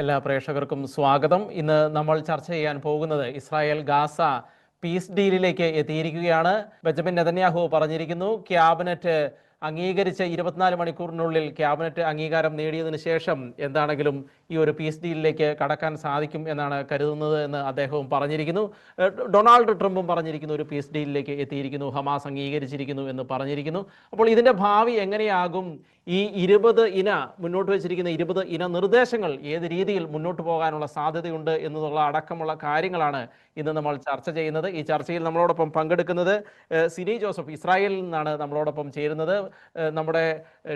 എല്ലാ പ്രേക്ഷകർക്കും സ്വാഗതം. ഇന്ന് നമ്മൾ ചർച്ച ചെയ്യാൻ പോകുന്നത് ഇസ്രായേൽ ഗാസ പീസ് ഡീലിലേക്ക് എത്തിയിരിക്കുകയാണ്. ബെഞ്ചമിൻ നെതന്യാഹു പറഞ്ഞിരിക്കുന്നു, ക്യാബിനറ്റ് അംഗീകരിച്ച് 24 മണിക്കൂറിനുള്ളിൽ ക്യാബിനറ്റ് അംഗീകാരം നേടിയതിനു ശേഷം എന്താണെങ്കിലും ഈ ഒരു പീസ് ഡീലിലേക്ക് കടക്കാൻ സാധിക്കും എന്നാണ് കരുതുന്നത് എന്ന് അദ്ദേഹവും പറഞ്ഞിരിക്കുന്നു. ഡൊണാൾഡ് ട്രംപും പറഞ്ഞിരിക്കുന്നു ഒരു പീസ് ഡീലിലേക്ക് എത്തിയിരിക്കുന്നു, ഹമാസ് അംഗീകരിച്ചിരിക്കുന്നു എന്ന് പറഞ്ഞിരിക്കുന്നു. അപ്പോൾ ഇതിൻ്റെ ഭാവി എങ്ങനെയാകും? ഈ 20 മുന്നോട്ട് വെച്ചിരിക്കുന്ന 20 നിർദ്ദേശങ്ങൾ ഏത് രീതിയിൽ മുന്നോട്ട് പോകാനുള്ള സാധ്യതയുണ്ട് എന്നുള്ള അടക്കമുള്ള കാര്യങ്ങളാണ് ഇന്ന് നമ്മൾ ചർച്ച ചെയ്യുന്നത്. ഈ ചർച്ചയിൽ നമ്മളോടൊപ്പം പങ്കെടുക്കുന്നത് സിനി ജോസഫ് ഇസ്രായേലിൽ നിന്നാണ് നമ്മളോടൊപ്പം ചേരുന്നത്. നമ്മുടെ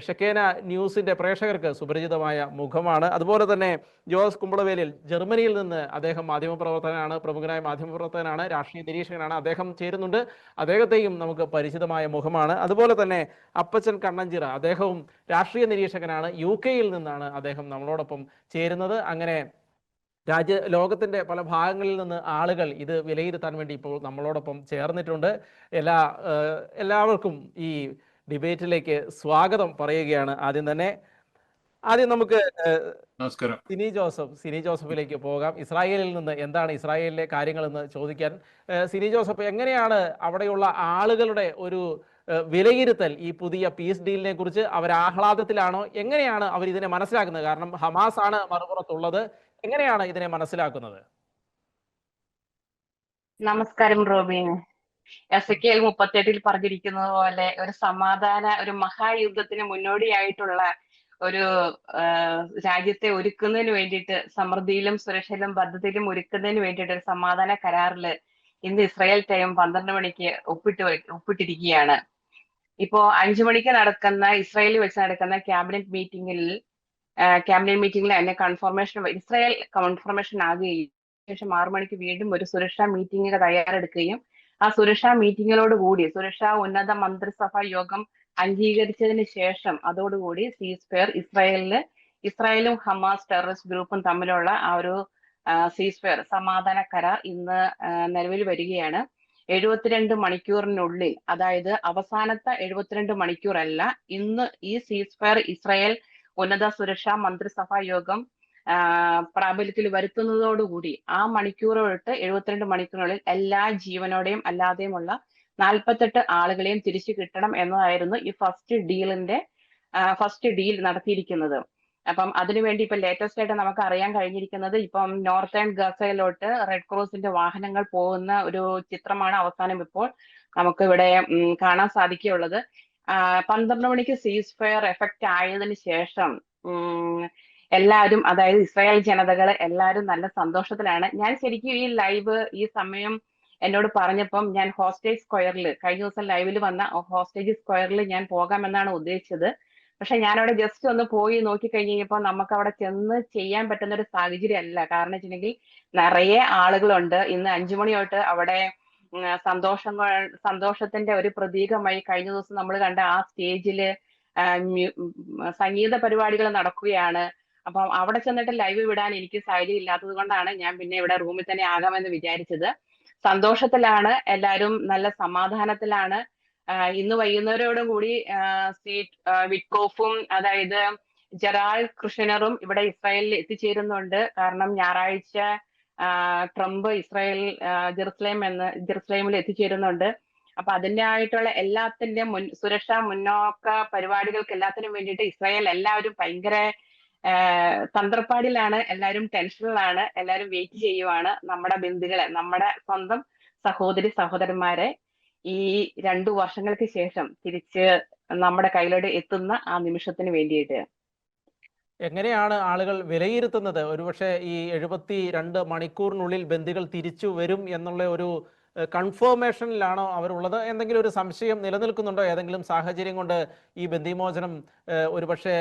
ഷെക്കേന ന്യൂസിൻ്റെ പ്രേക്ഷകർക്ക് സുപരിചിതമായ മുഖമാണ്. അതുപോലെ തന്നെ ജോസ് കുമ്പളവേലിൽ ജർമ്മനിയിൽ നിന്ന് അദ്ദേഹം മാധ്യമപ്രവർത്തകനാണ്, പ്രമുഖനായ മാധ്യമപ്രവർത്തകനാണ്, രാഷ്ട്രീയ നിരീക്ഷകനാണ്. അദ്ദേഹം ചേരുന്നുണ്ട്. അദ്ദേഹത്തെയും നമുക്ക് പരിചിതമായ മുഖമാണ്. അതുപോലെ തന്നെ അപ്പച്ചൻ കണ്ണഞ്ചിറ, അദ്ദേഹവും രാഷ്ട്രീയ നിരീക്ഷകനാണ്. UK-യിൽ നിന്നാണ് അദ്ദേഹം നമ്മളോടൊപ്പം ചേരുന്നത്. അങ്ങനെ ലോകത്തിൻ്റെ പല ഭാഗങ്ങളിൽ നിന്ന് ആളുകൾ ഇത് വിലയിരുത്താൻ വേണ്ടി ഇപ്പോൾ നമ്മളോടൊപ്പം ചേർന്നിട്ടുണ്ട്. എല്ലാവർക്കും ഈ ഡിബേറ്റിലേക്ക് സ്വാഗതം പറയുകയാണ്. ആദ്യം നമുക്ക് നമസ്കാരം സിനി ജോസഫിലേക്ക് പോകാം. ഇസ്രായേലിൽ നിന്ന് എന്താണ് ഇസ്രായേലിലെ കാര്യങ്ങളെന്ന് ചോദിക്കാൻ സിനി ജോസഫ്, എങ്ങനെയാണ് അവിടെയുള്ള ആളുകളുടെ ഒരു വിലയിരുത്തൽ ഈ പുതിയ പീസ് ഡീലിനെ കുറിച്ച്? അവർ ആഹ്ലാദത്തിലാണോ? എങ്ങനെയാണ് അവർ ഇതിനെ മനസ്സിലാക്കുന്നത്? കാരണം ഹമാസ് ആണ് മറുപുറത്തുള്ളത്. എങ്ങനെയാണ് ഇതിനെ മനസ്സിലാക്കുന്നത്? നമസ്കാരം റോബിൻ. എസെക്കിയേൽ 38 പറഞ്ഞിരിക്കുന്നത് പോലെ ഒരു മഹായുദ്ധത്തിന് മുന്നോടിയായിട്ടുള്ള ഒരു രാജ്യത്തെ ഒരുക്കുന്നതിന് വേണ്ടിയിട്ട്, സമൃദ്ധിയിലും സുരക്ഷയിലും ഭദ്രതയിലും ഒരുക്കുന്നതിന് വേണ്ടിയിട്ട് ഒരു സമാധാന കരാറില് ഇന്ന് ഇസ്രായേൽ ടൈം 12 മണിക്ക് ഒപ്പിട്ടിരിക്കുകയാണ്. ഇപ്പോ 5 മണിക്ക് ഇസ്രായേലിൽ വെച്ച് നടക്കുന്ന ക്യാബിനറ്റ് മീറ്റിംഗിൽ തന്നെ ഇസ്രായേൽ കൺഫർമേഷൻ ആകുകയും ശേഷം 6 മണിക്ക് വീണ്ടും ഒരു സുരക്ഷാ മീറ്റിംഗിന് തയ്യാറെടുക്കുകയും ആ സുരക്ഷാ മീറ്റിങ്ങിനോടുകൂടി സുരക്ഷാ ഉന്നത മന്ത്രിസഭ യോഗം അംഗീകരിച്ചതിന് ശേഷം അതോടുകൂടി സീസ്ഫയർ ഇസ്രായേലും ഹമാസ് ടെററിസ്റ്റ് ഗ്രൂപ്പും തമ്മിലുള്ള ആ ഒരു സീസ്ഫയർ സമാധാന കരാർ ഇന്ന് നിലവിൽ വരികയാണ്. 72 മണിക്കൂറിനുള്ളിൽ, അതായത് അവസാനത്തെ 72 മണിക്കൂറല്ല, ഇന്ന് ഈ സീസ്ഫയർ ഇസ്രായേൽ ഉന്നത സുരക്ഷാ മന്ത്രിസഭാ യോഗം പ്രാബല്യത്തിൽ വരുത്തുന്നതോടുകൂടി ആ മണിക്കൂറോട്ട് 72 മണിക്കൂറിനുള്ളിൽ എല്ലാ ജീവനോടെയും അല്ലാതെയുമുള്ള 48 ആളുകളെയും തിരിച്ചു കിട്ടണം എന്നതായിരുന്നു ഈ ഫസ്റ്റ് ഡീൽ നടത്തിയിരിക്കുന്നത്. അപ്പം അതിനുവേണ്ടി ഇപ്പൊ ലേറ്റസ്റ്റ് ആയിട്ട് നമുക്ക് അറിയാൻ കഴിഞ്ഞിരിക്കുന്നത്, ഇപ്പം നോർത്തേൺ ഗസയിലോട്ട് റെഡ് ക്രോസിന്റെ വാഹനങ്ങൾ പോകുന്ന ഒരു ചിത്രമാണ് അവസാനം ഇപ്പോൾ നമുക്ക് ഇവിടെ കാണാൻ സാധിക്കുകയുള്ളത്. 12 മണിക്ക് സീസ് ഫയർ എഫക്റ്റ് ആയതിനു ശേഷം എല്ലാവരും, അതായത് ഇസ്രായേൽ ജനതകൾ എല്ലാവരും നല്ല സന്തോഷത്തിലാണ്. ഞാൻ ശരിക്കും ഈ സമയം എന്നോട് പറഞ്ഞപ്പം ഞാൻ ഹോസ്റ്റേജ് സ്ക്വയറിൽ കഴിഞ്ഞ ദിവസം ലൈവിൽ വന്ന ഹോസ്റ്റേജ് സ്ക്വയറിൽ ഞാൻ പോകാമെന്നാണ് ഉദ്ദേശിച്ചത്. പക്ഷെ ഞാൻ അവിടെ ജസ്റ്റ് ഒന്ന് പോയി നോക്കി കഴിഞ്ഞപ്പോൾ നമുക്ക് അവിടെ ചെന്ന് ചെയ്യാൻ പറ്റുന്ന ഒരു സാഹചര്യം അല്ല. കാരണം വെച്ചിട്ടുണ്ടെങ്കിൽ നിറയെ ആളുകളുണ്ട്. ഇന്ന് 5 മണി തൊട്ട് അവിടെ സന്തോഷത്തിന്റെ ഒരു പ്രതീകമായി കഴിഞ്ഞ ദിവസം നമ്മൾ കണ്ട ആ സ്റ്റേജില് സംഗീത പരിപാടികൾ നടക്കുകയാണ്. അപ്പം അവിടെ ചെന്നിട്ട് ലൈവ് വിടാൻ എനിക്ക് സാഹചര്യം ഇല്ലാത്തത് കൊണ്ടാണ് ഞാൻ പിന്നെ ഇവിടെ റൂമിൽ തന്നെ ആകാമെന്ന് വിചാരിച്ചത്. സന്തോഷത്തിലാണ് എല്ലാവരും, നല്ല സമാധാനത്തിലാണ്. ഇന്ന് വൈകുന്നേരോടും കൂടി വിറ്റ്കോഫും, അതായത് ജെറാൾ കൃഷ്ണറും ഇവിടെ ഇസ്രായേലിൽ എത്തിച്ചേരുന്നുണ്ട്. കാരണം ഞായറാഴ്ച ട്രംപ് ജെറുസലേമിൽ എത്തിച്ചേരുന്നുണ്ട്. അപ്പൊ അതിൻ്റെ ആയിട്ടുള്ള എല്ലാത്തിന്റെ സുരക്ഷാ മുന്നോക്ക പരിപാടികൾക്ക് എല്ലാത്തിനും വേണ്ടിയിട്ട് ഇസ്രായേൽ എല്ലാവരും ഭയങ്കര തന്ത്രപ്പാടിലാണ്, എല്ലാവരും ടെൻഷനിലാണ്, എല്ലാവരും വെയിറ്റ് ചെയ്യുവാണ് നമ്മുടെ ബന്ധുക്കളെ, നമ്മുടെ സ്വന്തം സഹോദരന്മാരെ ഈ 2 വർഷങ്ങൾക്ക് ശേഷം തിരിച്ച് നമ്മുടെ കയ്യിലോട്ട് എത്തുന്ന ആ നിമിഷത്തിന് വേണ്ടിയിട്ട്. എങ്ങനെയാണ് ആളുകൾ വിലയിരുത്തുന്നത്? ഒരുപക്ഷെ ഈ 72 മണിക്കൂറിനുള്ളിൽ ബന്ദികൾ തിരിച്ചു വരും എന്നുള്ള ഒരു കൺഫർമേഷനിലാണോ അവരുള്ളത്? എന്തെങ്കിലും ഒരു സംശയം നിലനിൽക്കുന്നുണ്ടോ? ഏതെങ്കിലും സാഹചര്യം കൊണ്ട് ഈ ബന്ദിമോചനം ഒരുപക്ഷെ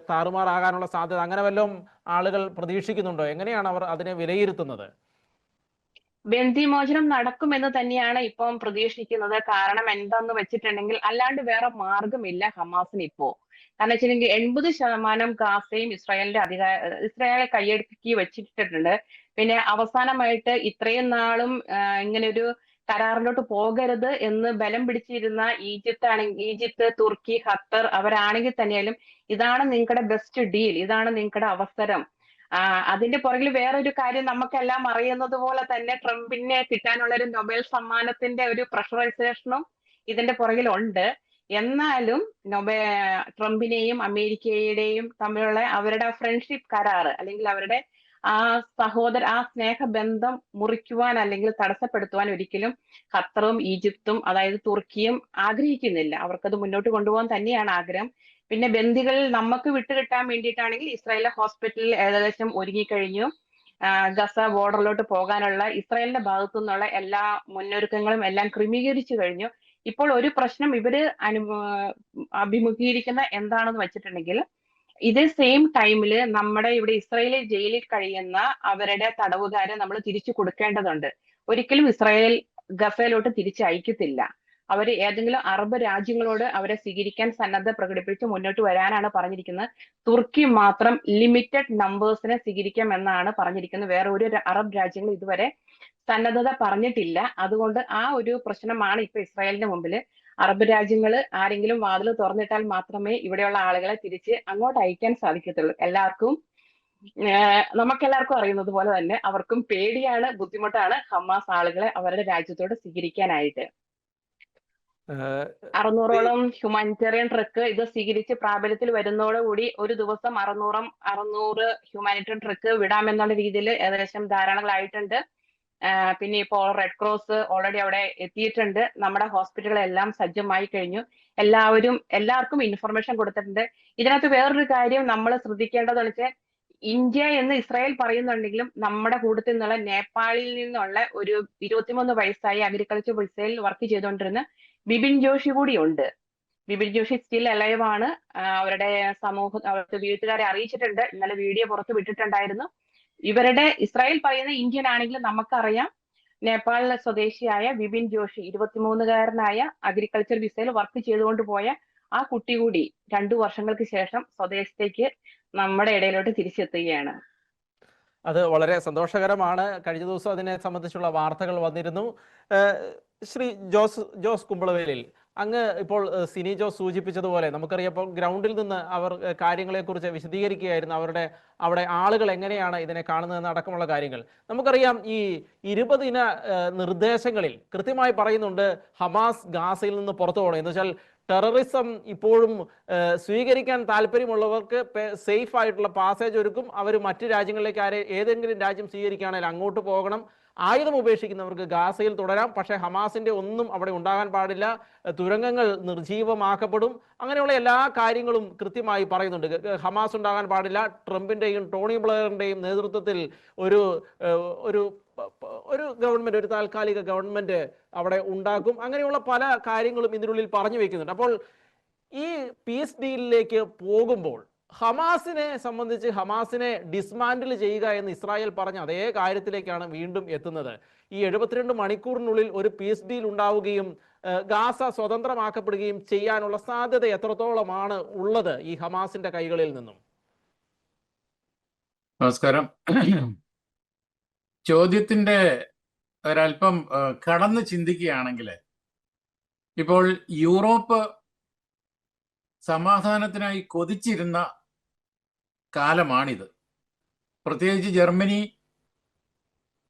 താറുമാറാകാനുള്ള സാധ്യത അങ്ങനെ വല്ലതും ആളുകൾ പ്രതീക്ഷിക്കുന്നുണ്ടോ? എങ്ങനെയാണ് അവർ അതിനെ വിലയിരുത്തുന്നത്? ബന്ദിമോചനം നടക്കുമെന്ന് തന്നെയാണ് ഇപ്പം പ്രതീക്ഷിക്കുന്നത്. കാരണം എന്താന്ന് വെച്ചിട്ടുണ്ടെങ്കിൽ അല്ലാണ്ട് വേറെ മാർഗമില്ല ഹമാസിന് ഇപ്പോ. കാരണം വെച്ചിട്ടുണ്ടെങ്കിൽ 80% ഗാസയും ഇസ്രായേൽ കൈയടക്കി വെച്ചിട്ടുണ്ട്. പിന്നെ അവസാനമായിട്ട് ഇത്രയും നാളും ഇങ്ങനെ ഒരു കരാറിലോട്ട് പോകരുത് എന്ന് ബലം പിടിച്ചിരുന്ന ഈജിപ്ത്, തുർക്കി, ഖത്തർ അവരാണെങ്കിൽ തന്നെയാലും ഇതാണ് നിങ്ങളുടെ ബെസ്റ്റ് ഡീൽ, ഇതാണ് നിങ്ങളുടെ അവസരം, അതിന്റെ പുറകിൽ വേറൊരു കാര്യം നമുക്കെല്ലാം അറിയുന്നത് പോലെ തന്നെ ട്രംപിന് കിട്ടാനുള്ള ഒരു നൊബേൽ സമ്മാനത്തിന്റെ ഒരു പ്രഷറൈസേഷനും ഇതിന്റെ പുറകിലുണ്ട്. എന്നാലും ട്രംപിനെയും അമേരിക്കയുടെയും തമ്മിലുള്ള അവരുടെ ഫ്രണ്ട്ഷിപ്പ് കരാറ് അല്ലെങ്കിൽ അവരുടെ ആ സ്നേഹബന്ധം മുറിക്കുവാൻ അല്ലെങ്കിൽ തടസ്സപ്പെടുത്തുവാൻ ഒരിക്കലും ഖത്തറും ഈജിപ്തും അതായത് തുർക്കിയും ആഗ്രഹിക്കുന്നില്ല. അവർക്കത് മുന്നോട്ട് കൊണ്ടുപോകാൻ തന്നെയാണ് ആഗ്രഹം. പിന്നെ ബന്ദികൾ നമുക്ക് വിട്ടുകിട്ടാൻ വേണ്ടിയിട്ടാണെങ്കിൽ ഇസ്രായേലിലെ ഹോസ്പിറ്റലിൽ ഏകദേശം ഒരുങ്ങിക്കഴിഞ്ഞു. ഗസ ബോർഡറിലോട്ട് പോകാനുള്ള ഇസ്രായേലിന്റെ ഭാഗത്തു നിന്നുള്ള എല്ലാ മുന്നൊരുക്കങ്ങളും എല്ലാം ക്രമീകരിച്ചു കഴിഞ്ഞു. ഇപ്പോൾ ഒരു പ്രശ്നം ഇവര് അഭിമുഖീകരിക്കുന്ന എന്താണെന്ന് വെച്ചിട്ടുണ്ടെങ്കിൽ, ഇതേ സെയിം ടൈമില് നമ്മുടെ ഇവിടെ ഇസ്രായേലിൽ ജയിലിൽ കഴിയുന്ന അവരുടെ തടവുകാരെ നമ്മൾ തിരിച്ചു കൊടുക്കേണ്ടതുണ്ട്. ഒരിക്കലും ഇസ്രായേൽ ഗസയിലോട്ട് തിരിച്ചയക്കത്തില്ല. അവർ ഏതെങ്കിലും അറബ് രാജ്യങ്ങളോട് അവരെ സ്വീകരിക്കാൻ സന്നദ്ധ പ്രകടിപ്പിച്ച് മുന്നോട്ട് വരാനാണ് പറഞ്ഞിരിക്കുന്നത്. തുർക്കി മാത്രം ലിമിറ്റഡ് നമ്പേഴ്സിനെ സ്വീകരിക്കാം എന്നാണ് പറഞ്ഞിരിക്കുന്നത്. വേറെ ഒരു അറബ് രാജ്യങ്ങൾ ഇതുവരെ സന്നദ്ധത പറഞ്ഞിട്ടില്ല. അതുകൊണ്ട് ആ ഒരു പ്രശ്നമാണ് ഇപ്പൊ ഇസ്രായേലിന്റെ മുമ്പിൽ. അറബ് രാജ്യങ്ങൾ ആരെങ്കിലും വാതിൽ തുറന്നിട്ടാൽ മാത്രമേ ഇവിടെയുള്ള ആളുകളെ തിരിച്ച് അങ്ങോട്ട് അയക്കാൻ സാധിക്കത്തുള്ളൂ. നമുക്കെല്ലാവർക്കും അറിയുന്നത് പോലെ തന്നെ അവർക്കും പേടിയാണ്, ബുദ്ധിമുട്ടാണ് ഹമാസ് ആളുകളെ അവരുടെ രാജ്യത്തോട് സ്വീകരിക്കാനായിട്ട്. 600ഓളം ഹ്യൂമാനിറ്റേറിയൻ ട്രക്ക് ഇത് സ്വീകരിച്ച് പ്രാബല്യത്തിൽ വരുന്നതോടുകൂടി ഒരു ദിവസം 600 ഹ്യൂമാനിറ്റേറിയൻ ട്രക്ക് വിടാമെന്നുള്ള രീതിയിൽ ഏകദേശം ധാരണകളായിട്ടുണ്ട്. പിന്നെ ഇപ്പോൾ റെഡ് ക്രോസ് ഓൾറെഡി അവിടെ എത്തിയിട്ടുണ്ട്. നമ്മുടെ ഹോസ്പിറ്റലുകളെല്ലാം സജ്ജമായി കഴിഞ്ഞു. എല്ലാവർക്കും ഇൻഫർമേഷൻ കൊടുത്തിട്ടുണ്ട്. ഇതിനകത്ത് വേറൊരു കാര്യം നമ്മൾ ശ്രദ്ധിക്കേണ്ടതെന്ന് വെച്ചാൽ, ഇന്ത്യ എന്ന് ഇസ്രായേൽ പറയുന്നുണ്ടെങ്കിലും നമ്മുടെ കൂട്ടത്തിൽ നിന്നുള്ള നേപ്പാളിൽ നിന്നുള്ള ഒരു 23 വയസ്സായി അഗ്രികൾച്ചർ വിസയിൽ വർക്ക് ചെയ്തുകൊണ്ടിരുന്ന ബിപിൻ ജോഷി കൂടി ഉണ്ട്. ബിപിൻ ജോഷി സ്റ്റിൽ അലൈവ് ആണ്. അവരുടെ അവരുടെ വീട്ടുകാരെ അറിയിച്ചിട്ടുണ്ട്. ഇന്നലെ വീഡിയോ പുറത്ത് വിട്ടിട്ടുണ്ടായിരുന്നു. ഇസ്രായേൽ പറയുന്ന ഇന്ത്യൻ ആണെങ്കിലും നമുക്കറിയാം, നേപ്പാളിലെ സ്വദേശിയായ ബിപിൻ ജോഷി 23കാരനായ അഗ്രികൾച്ചർ വിസയിൽ വർക്ക് ചെയ്തുകൊണ്ട് പോയ ആ കുട്ടി കൂടി 2 വർഷങ്ങൾക്ക് ശേഷം സ്വദേശത്തേക്ക് നമ്മുടെ ഇടയിലോട്ട് തിരിച്ചെത്തുകയാണ്. അത് വളരെ സന്തോഷകരമാണ്. കഴിഞ്ഞ ദിവസം അതിനെ സംബന്ധിച്ചുള്ള വാർത്തകൾ വന്നിരുന്നു. ശ്രീ ജോസ് കുമ്പളവേലിൽ, അങ്ങ് ഇപ്പോൾ സിനി ജോസ് സൂചിപ്പിച്ചതുപോലെ നമുക്കറിയാം, ഇപ്പോൾ ഗ്രൗണ്ടിൽ നിന്ന് അവർ കാര്യങ്ങളെക്കുറിച്ച് വിശദീകരിക്കുകയായിരുന്നു. അവിടെ ആളുകൾ എങ്ങനെയാണ് ഇതിനെ കാണുന്നതെന്ന് അടക്കമുള്ള കാര്യങ്ങൾ. നമുക്കറിയാം, ഈ 20 ഇന നിർദ്ദേശങ്ങളിൽ കൃത്യമായി പറയുന്നുണ്ട് ഹമാസ് ഗാസയിൽ നിന്ന് പുറത്തു പോകണം. എന്ന് വെച്ചാൽ ടെററിസം ഇപ്പോഴും സ്വീകരിക്കാൻ താല്പര്യമുള്ളവർക്ക് സേഫ് ആയിട്ടുള്ള പാസേജ് ഒരുക്കും. അവർ മറ്റ് രാജ്യങ്ങളിലേക്ക് ഏതെങ്കിലും രാജ്യം സ്വീകരിക്കുകയാണെങ്കിൽ അങ്ങോട്ട് പോകണം. ആയുധം ഉപേക്ഷിക്കുന്നവർക്ക് ഗാസയിൽ തുടരാം, പക്ഷേ ഹമാസിന്റെ ഒന്നും അവിടെ ഉണ്ടാകാൻ പാടില്ല. തുരങ്കങ്ങൾ നിർജീവമാക്കപ്പെടും. അങ്ങനെയുള്ള എല്ലാ കാര്യങ്ങളും കൃത്യമായി പറയുന്നുണ്ട്. ഹമാസ് ഉണ്ടാകാൻ പാടില്ല. ട്രംപിന്റെയും ടോണി ബ്ലെയറിന്റെയും നേതൃത്വത്തിൽ ഒരു ഗവൺമെന്റ്, ഒരു താൽക്കാലിക ഗവൺമെന്റ് അവിടെ ഉണ്ടാക്കും. അങ്ങനെയുള്ള പല കാര്യങ്ങളും ഇതിനുള്ളിൽ പറഞ്ഞു വെക്കുന്നുണ്ട്. അപ്പോൾ ഈ പീസ് ഡീലിലേക്ക് പോകുമ്പോൾ ഹമാസിനെ സംബന്ധിച്ച് ഹമാസിനെ ഡിസ്മാൻഡിൽ ചെയ്യുക എന്ന് ഇസ്രായേൽ പറഞ്ഞ അതേ കാര്യത്തിലേക്കാണ് വീണ്ടും എത്തുന്നത്. ഈ 72 മണിക്കൂറിനുള്ളിൽ ഒരു പീസ് ഡീൽ ഉണ്ടാവുകയും ഗാസ സ്വതന്ത്രമാക്കപ്പെടുകയും ചെയ്യാനുള്ള സാധ്യത എത്രത്തോളമാണ് ഉള്ളത് ഈ ഹമാസിന്റെ കൈകളിൽ നിന്നും? നമസ്കാരം. ചോദ്യത്തിന്റെ ഒരല്പം കടന്ന് ചിന്തിക്കുകയാണെങ്കിൽ, ഇപ്പോൾ യൂറോപ്പ് സമാധാനത്തിനായി കൊതിച്ചിരുന്ന കാലമാണിത്. പ്രത്യേകിച്ച് ജർമ്മനി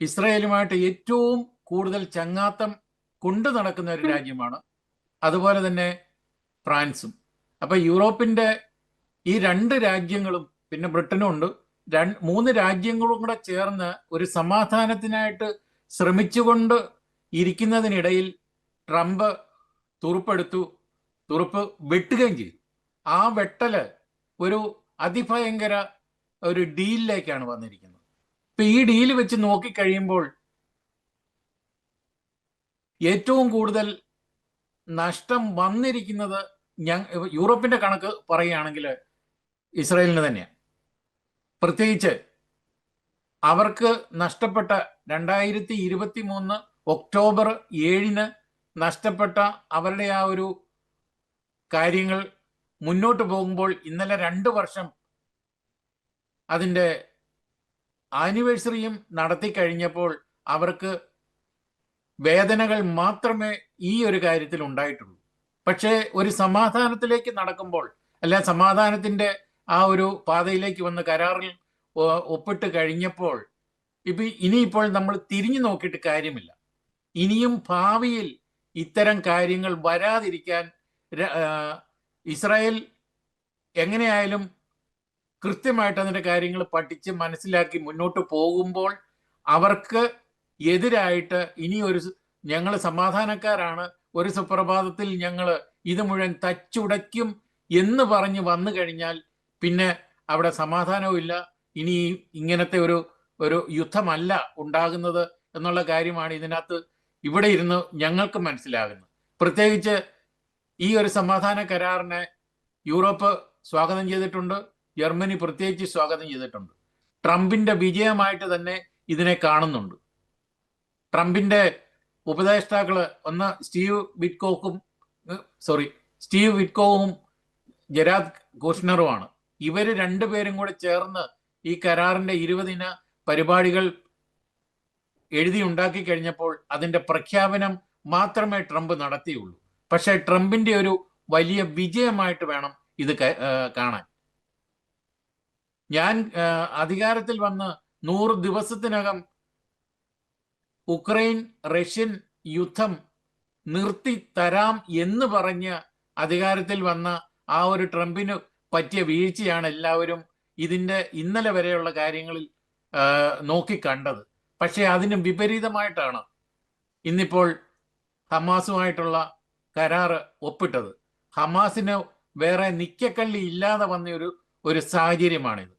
ഇസ്രായേലുമായിട്ട് ഏറ്റവും കൂടുതൽ ചങ്ങാത്തം കൊണ്ടു നടക്കുന്ന ഒരു രാജ്യമാണ്. അതുപോലെ തന്നെ ഫ്രാൻസും. അപ്പൊ യൂറോപ്പിന്റെ ഈ 2 രാജ്യങ്ങളും പിന്നെ ബ്രിട്ടനും ഉണ്ട്, 3 രാജ്യങ്ങളും കൂടെ ചേർന്ന് ഒരു സമാധാനത്തിനായിട്ട് ശ്രമിച്ചുകൊണ്ട് ഇരിക്കുന്നതിനിടയിൽ ട്രംപ് തുറുപ്പ് വെട്ടുകയും ചെയ്തു. ആ വെട്ടല് ഒരു അതിഭയങ്കര ഒരു ഡീലിലേക്കാണ് വന്നിരിക്കുന്നത്. ഇപ്പൊ ഈ ഡീല് വെച്ച് നോക്കിക്കഴിയുമ്പോൾ ഏറ്റവും കൂടുതൽ നഷ്ടം വന്നിരിക്കുന്നത് യൂറോപ്പിന്റെ കണക്ക് പറയുകയാണെങ്കിൽ ഇസ്രായേലിന് തന്നെയാണ്. പ്രത്യേകിച്ച് അവർക്ക് നഷ്ടപ്പെട്ട 2023 ഒക്ടോബർ 7 നഷ്ടപ്പെട്ട അവരുടെ ആ ഒരു കാര്യങ്ങൾ മുന്നോട്ട് പോകുമ്പോൾ ഇന്നലെ 2 വർഷം അതിൻ്റെ ആനിവേഴ്സറിയും നടത്തി കഴിഞ്ഞപ്പോൾ അവർക്ക് വേദനകൾ മാത്രമേ ഈ ഒരു കാര്യത്തിൽ ഉണ്ടായിട്ടുള്ളൂ. പക്ഷേ ഒരു സമാധാനത്തിലേക്ക് നടക്കുമ്പോൾ, അല്ല സമാധാനത്തിൻ്റെ ആ ഒരു പാതയിലേക്ക് വന്ന് കരാറിൽ ഒപ്പിട്ട് കഴിഞ്ഞപ്പോൾ ഇനിയിപ്പോൾ നമ്മൾ തിരിഞ്ഞു നോക്കിയിട്ട് കാര്യമില്ല. ഇനിയും ഭാവിയിൽ ഇത്തരം കാര്യങ്ങൾ വരാതിരിക്കാൻ ഇസ്രായേൽ എങ്ങനെയായാലും കൃത്യമായിട്ട് അതിൻ്റെ കാര്യങ്ങൾ പഠിച്ച് മനസ്സിലാക്കി മുന്നോട്ട് പോകുമ്പോൾ അവർക്ക് എതിരായിട്ട് ഇനി ഞങ്ങൾ സമാധാനക്കാരാണ്, ഒരു സുപ്രഭാതത്തിൽ ഞങ്ങൾ ഇത് മുഴുവൻ തച്ചുടയ്ക്കും എന്ന് പറഞ്ഞ് വന്നു കഴിഞ്ഞാൽ പിന്നെ അവിടെ സമാധാനവും ഇല്ല. ഇനി ഇങ്ങനത്തെ ഒരു യുദ്ധമല്ല ഉണ്ടാകുന്നത് എന്നുള്ള കാര്യമാണ് ഇതിനകത്ത് ഇവിടെ ഇരുന്ന് ഞങ്ങൾക്ക് മനസ്സിലാകുന്നത്. പ്രത്യേകിച്ച് ഈ ഒരു സമാധാന കരാറിനെ യൂറോപ്പ് സ്വാഗതം ചെയ്തിട്ടുണ്ട്, ജർമ്മനി പ്രത്യേകിച്ച് സ്വാഗതം ചെയ്തിട്ടുണ്ട്. ട്രംപിന്റെ വിജയമായിട്ട് തന്നെ ഇതിനെ കാണുന്നുണ്ട്. ട്രംപിന്റെ ഉപദേഷ്ടാക്കള് ഒന്ന് സ്റ്റീവ് വിറ്റ്കോവും ജെറാദ് കുഷ്നറുമാണ്. ഇവര് രണ്ടുപേരും കൂടെ ചേർന്ന് ഈ കരാറിന്റെ 20 പരിപാടികൾ എഴുതി ഉണ്ടാക്കി കഴിഞ്ഞപ്പോൾ അതിന്റെ പ്രഖ്യാപനം മാത്രമേ ട്രംപ് നടത്തിയുള്ളൂ. പക്ഷെ ട്രംപിന്റെ ഒരു വലിയ വിജയമായിട്ട് വേണം ഇത് കാണാൻ. ഞാൻ അധികാരത്തിൽ വന്ന് 100 ദിവസത്തിനകം ഉക്രൈൻ റഷ്യൻ യുദ്ധം നിർത്തി തരാം എന്ന് പറഞ്ഞ് അധികാരത്തിൽ വന്ന ആ ഒരു ട്രംപിന് പറ്റിയ വീഴ്ചയാണ് എല്ലാവരും ഇതിന്റെ ഇന്നലെ വരെയുള്ള കാര്യങ്ങളിൽ നോക്കിക്കണ്ടത്. പക്ഷെ അതിന് വിപരീതമായിട്ടാണ് ഇന്നിപ്പോൾ ഹമാസുമായിട്ടുള്ള കരാറ് ഒപ്പിട്ടത്. ഹമാസിന് വേറെ നിക്കക്കള്ളി ഇല്ലാതെ വന്ന ഒരു സാഹചര്യമാണിത്.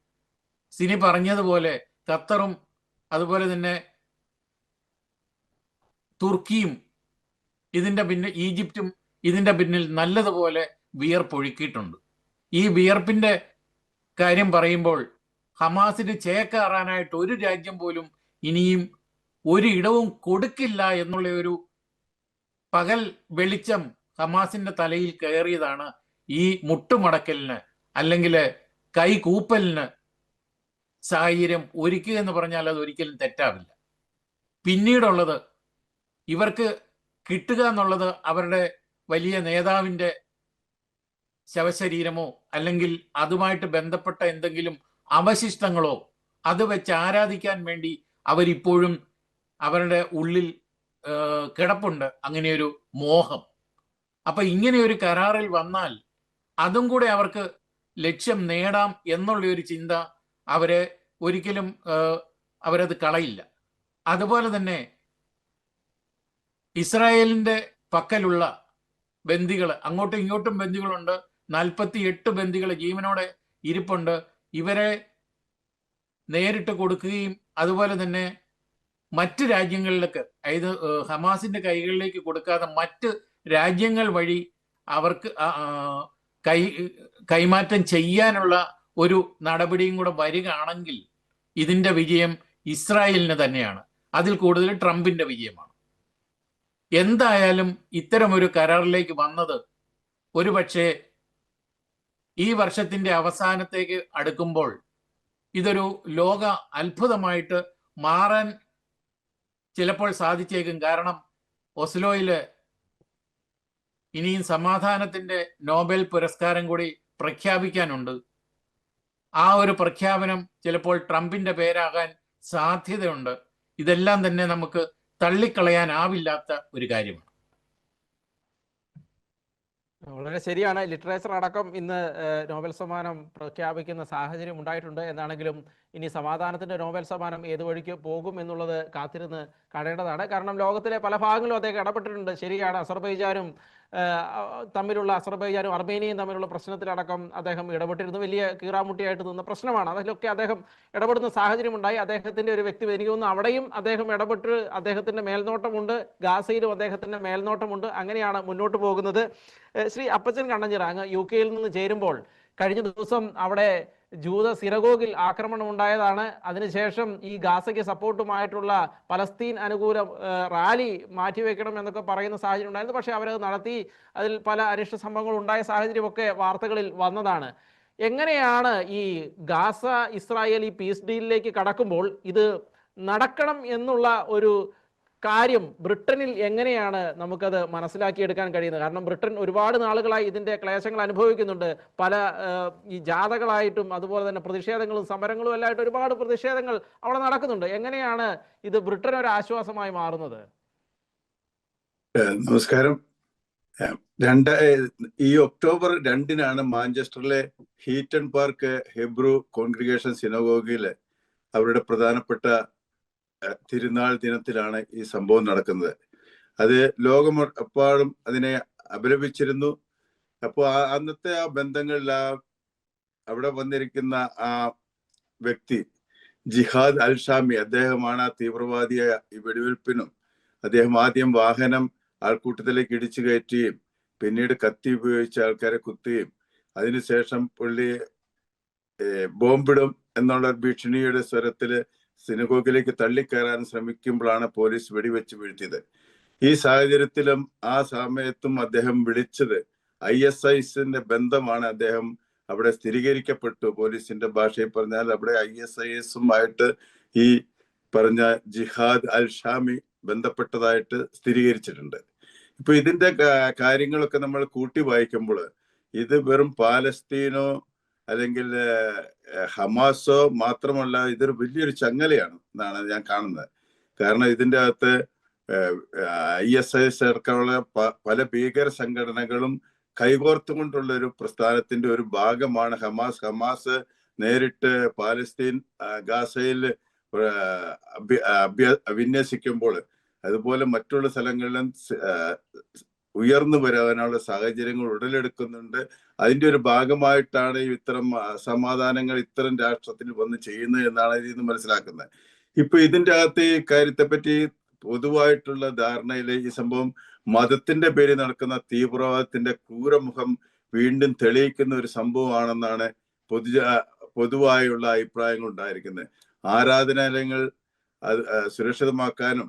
സിനി പറഞ്ഞതുപോലെ ഖത്തറും അതുപോലെ തന്നെ തുർക്കിയും ഈജിപ്തും ഇതിന്റെ പിന്നിൽ നല്ലതുപോലെ വിയർപ്പൊഴുക്കിയിട്ടുണ്ട്. ഈ വിയർപ്പിന്റെ കാര്യം പറയുമ്പോൾ ഹമാസിന് ചേക്കേറാനായിട്ട് ഒരു രാജ്യം പോലും ഇനിയും ഒരു ഇടവും കൊടുക്കില്ല എന്നുള്ള ഒരു പകൽ വെളിച്ചം ഹമാസിന്റെ തലയിൽ കയറിയതാണ് ഈ മുട്ടുമടക്കലിന് അല്ലെങ്കിൽ കൈകൂപ്പലിന് സാഹചര്യം ഒരുക്കുക എന്ന് പറഞ്ഞാൽ അത് ഒരിക്കലും തെറ്റാവില്ല. പിന്നീടുള്ളത് ഇവർക്ക് കിട്ടുക എന്നുള്ളത് അവരുടെ വലിയ നേതാവിൻ്റെ ശവശരീരമോ അല്ലെങ്കിൽ അതുമായിട്ട് ബന്ധപ്പെട്ട എന്തെങ്കിലും അവശിഷ്ടങ്ങളോ അത് വെച്ച് ആരാധിക്കാൻ വേണ്ടി അവരിപ്പോഴും അവരുടെ ഉള്ളിൽ കിടപ്പുണ്ട് അങ്ങനെയൊരു മോഹം. അപ്പൊ ഇങ്ങനെയൊരു കരാറിൽ വന്നാൽ അതും കൂടെ അവർക്ക് ലക്ഷ്യം നേടാം എന്നുള്ള ഒരു ചിന്ത അവരെ ഒരിക്കലും അവരത് കളയില്ല. അതുപോലെ തന്നെ ഇസ്രായേലിന്റെ പക്കലുള്ള ബന്ദികൾ, അങ്ങോട്ടും ഇങ്ങോട്ടും ബന്ദികളുണ്ട്, 48 ബന്ദികൾ ജീവനോടെ ഇരിപ്പുണ്ട്. ഇവരെ നേരിട്ട് കൊടുക്കുകയും അതുപോലെ തന്നെ മറ്റ് രാജ്യങ്ങളിലേക്ക്, അതായത് ഹമാസിന്റെ കൈകളിലേക്ക് കൊടുക്കാതെ മറ്റ് രാജ്യങ്ങൾ വഴി അവർക്ക് കൈമാറ്റം ചെയ്യാനുള്ള ഒരു നടപടിയും കൂടെ വരികയാണെങ്കിൽ ഇതിന്റെ വിജയം ഇസ്രായേലിന് തന്നെയാണ്. അതിൽ കൂടുതൽ ട്രംപിന്റെ വിജയമാണ്. എന്തായാലും ഇത്തരമൊരു കരാറിലേക്ക് വന്നത് ഒരുപക്ഷെ ഈ വർഷത്തിന്റെ അവസാനത്തേക്ക് അടുക്കുമ്പോൾ ഇതൊരു ലോക അത്ഭുതമായിട്ട് മാറാൻ ചിലപ്പോൾ സാധിച്ചേക്കും. കാരണം ഒസ്ലോയില് ഇനിയും സമാധാനത്തിന്റെ നോബൽ പുരസ്കാരം കൂടി പ്രഖ്യാപിക്കാനുണ്ട്. ആ ഒരു പ്രഖ്യാപനം ചിലപ്പോൾ ട്രംപിന്റെ പേരാകാൻ സാധ്യതയുണ്ട്. ഇതെല്ലാം തന്നെ നമുക്ക് തള്ളിക്കളയാനാവില്ലാത്ത ഒരു കാര്യമാണ്. വളരെ ശരിയാണ്. ലിറ്ററേച്ചർ അടക്കം ഇന്ന് നോബൽ സമ്മാനം പ്രഖ്യാപിക്കുന്ന സാഹചര്യം ഉണ്ടായിട്ടുണ്ട്. എന്നാണെങ്കിലും ഇനി സമാധാനത്തിന്റെ നോബൽ സമ്മാനം ഏത് വഴിക്ക് പോകും എന്നുള്ളത് കാത്തിരുന്ന് കാണേണ്ടതാണ്. കാരണം ലോകത്തിലെ പല ഭാഗങ്ങളിലും അദ്ദേഹം ഇടപെട്ടിട്ടുണ്ട്. ശരിയാണ്, അസർബൈജാനും അർമേനിയയും തമ്മിലുള്ള പ്രശ്നത്തിലടക്കം അദ്ദേഹം ഇടപെട്ടിരുന്നു. വലിയ കീറാമുട്ടിയായിട്ട് നിന്ന പ്രശ്നമാണ്. അതിലൊക്കെ അദ്ദേഹം ഇടപെടുന്ന സാഹചര്യം ഉണ്ടായി. അദ്ദേഹത്തിന്റെ ഒരു വ്യക്തി, എനിക്ക് തോന്നുന്നു അവിടെയും അദ്ദേഹം ഇടപെട്ട് അദ്ദേഹത്തിന്റെ മേൽനോട്ടമുണ്ട്, ഗാസയിലും അദ്ദേഹത്തിന്റെ മേൽനോട്ടമുണ്ട്. അങ്ങനെയാണ് മുന്നോട്ട് പോകുന്നത്. ശ്രീ അപ്പച്ചൻ കണ്ണഞ്ചിറ, അങ്ങ് UK നിന്ന് ചേരുമ്പോൾ കഴിഞ്ഞ ദിവസം അവിടെ ജൂത സിനഗോഗിൽ ആക്രമണം ഉണ്ടായതാണ്. അതിനുശേഷം ഈ ഗാസയ്ക്ക് സപ്പോർട്ടുമായിട്ടുള്ള പലസ്തീൻ അനുകൂല റാലി മാറ്റിവെക്കണം എന്നൊക്കെ പറയുന്ന സാഹചര്യം ഉണ്ടായിരുന്നു. പക്ഷേ അവരത് നടത്തി. അതിൽ പല അനിഷ്ട സംഭവങ്ങൾ ഉണ്ടായ സാഹചര്യമൊക്കെ വാർത്തകളിൽ വന്നതാണ്. എങ്ങനെയാണ് ഈ ഗാസ ഇസ്രായേൽ ഈ പീസ് ഡീലിലേക്ക് കടക്കുമ്പോൾ ഇത് നടക്കണം എന്നുള്ള ഒരു കാര്യം ബ്രിട്ടനിൽ എങ്ങനെയാണ് നമുക്കത് മനസ്സിലാക്കിയെടുക്കാൻ കഴിയുന്നത്? കാരണം ബ്രിട്ടൻ ഒരുപാട് നാളുകളായി ഇതിൻ്റെ ക്ലേശങ്ങൾ അനുഭവിക്കുന്നുണ്ട്. പല ഈ ജാഥകളായിട്ടും അതുപോലെ തന്നെ പ്രതിഷേധങ്ങളും സമരങ്ങളും എല്ലായിട്ട് ഒരുപാട് പ്രതിഷേധങ്ങൾ അവിടെ നടക്കുന്നുണ്ട്. എങ്ങനെയാണ് ഇത് ബ്രിട്ടൻ ഒരു ആശ്വാസമായി മാറുന്നത്? നമസ്കാരം. ഈ ഒക്ടോബർ 2-നാണ് മാഞ്ചസ്റ്ററിലെ ഹീറ്റൺ പാർക്ക് ഹെബ്രു കോൺഗ്രിഗേഷൻ സിനഗോഗിയില് അവരുടെ പ്രധാനപ്പെട്ട തിരുനാൾ ദിനത്തിലാണ് ഈ സംഭവം നടക്കുന്നത്. അത് ലോകമെപ്പാടും അതിനെ അപലപിച്ചിരുന്നു. അപ്പോൾ അന്നത്തെ ആ ബന്ധങ്ങളിൽ അവിടെ വന്നിരിക്കുന്ന ആ വ്യക്തി ജിഹാദ് അൽ ഷാമി, അദ്ദേഹമാണ് ആ തീവ്രവാദിയായ ഈ വെടിവെയ്പ്പിനും അദ്ദേഹം ആദ്യം വാഹനം ആൾക്കൂട്ടത്തിലേക്ക് ഇടിച്ചു കയറ്റുകയും പിന്നീട് കത്തി ഉപയോഗിച്ച് ആൾക്കാരെ കുത്തുകയും അതിനുശേഷം പുള്ളി ബോംബിടും എന്നുള്ള ഭീഷണിയുടെ സ്വരത്തില് സിനഗോഗിലേക്ക് തള്ളിക്കയറാൻ ശ്രമിക്കുമ്പോഴാണ് പോലീസ് വെടിവെച്ച് വീഴ്ത്തിയത്. ഈ സാഹചര്യത്തിലും ആ സമയത്തും അദ്ദേഹം വിളിച്ചത് ISIS ബന്ധമാണ്. അദ്ദേഹം അവിടെ സ്ഥിരീകരിക്കപ്പെട്ടു. പോലീസിന്റെ ഭാഷയിൽ പറഞ്ഞാൽ അവിടെ ISIS ഈ പറഞ്ഞ ജിഹാദ് അൽ ഷാമി ബന്ധപ്പെട്ടതായിട്ട് സ്ഥിരീകരിച്ചിട്ടുണ്ട്. ഇപ്പൊ ഇതിന്റെ കാര്യങ്ങളൊക്കെ നമ്മൾ കൂട്ടി വായിക്കുമ്പോൾ ഇത് വെറും പാലസ്തീനോ അല്ലെങ്കിൽ ഹമാസോ മാത്രമല്ല, ഇതൊരു വലിയൊരു ചങ്ങലയാണ് എന്നാണ് ഞാൻ കാണുന്നത്. കാരണം ഇതിൻ്റെ അകത്ത് ISIS അടക്കമുള്ള പല ഭീകര സംഘടനകളും കൈകോർത്തുകൊണ്ടുള്ള ഒരു പ്രസ്ഥാനത്തിന്റെ ഒരു ഭാഗമാണ് ഹമാസ്. ഹമാസ് നേരിട്ട് പാലസ്തീൻ ഗാസയിൽ വിന്യസിക്കുമ്പോൾ അതുപോലെ മറ്റുള്ള സ്ഥലങ്ങളിലും ഉയർന്നു വരാനുള്ള സാഹചര്യങ്ങൾ ഉടലെടുക്കുന്നുണ്ട്. അതിന്റെ ഒരു ഭാഗമായിട്ടാണ് ഇത്തരം സമാധാനങ്ങൾ ഇത്തരം രാഷ്ട്രത്തിൽ വന്ന് ചെയ്യുന്നത് എന്നാണ് ഇതിൽ നിന്ന് മനസ്സിലാക്കുന്നത്. ഇപ്പൊ ഇതിന്റെ അകത്ത് ഈ കാര്യത്തെപ്പറ്റി പൊതുവായിട്ടുള്ള ധാരണയിൽ ഈ സംഭവം മതത്തിന്റെ പേരിൽ നടക്കുന്ന തീവ്രവാദത്തിന്റെ ക്രൂരമുഖം വീണ്ടും തെളിയിക്കുന്ന ഒരു സംഭവമാണെന്നാണ് പൊതുവായുള്ള അഭിപ്രായങ്ങൾ ഉണ്ടായിരിക്കുന്നത്. ആരാധനാലയങ്ങൾ സുരക്ഷിതമാക്കാനും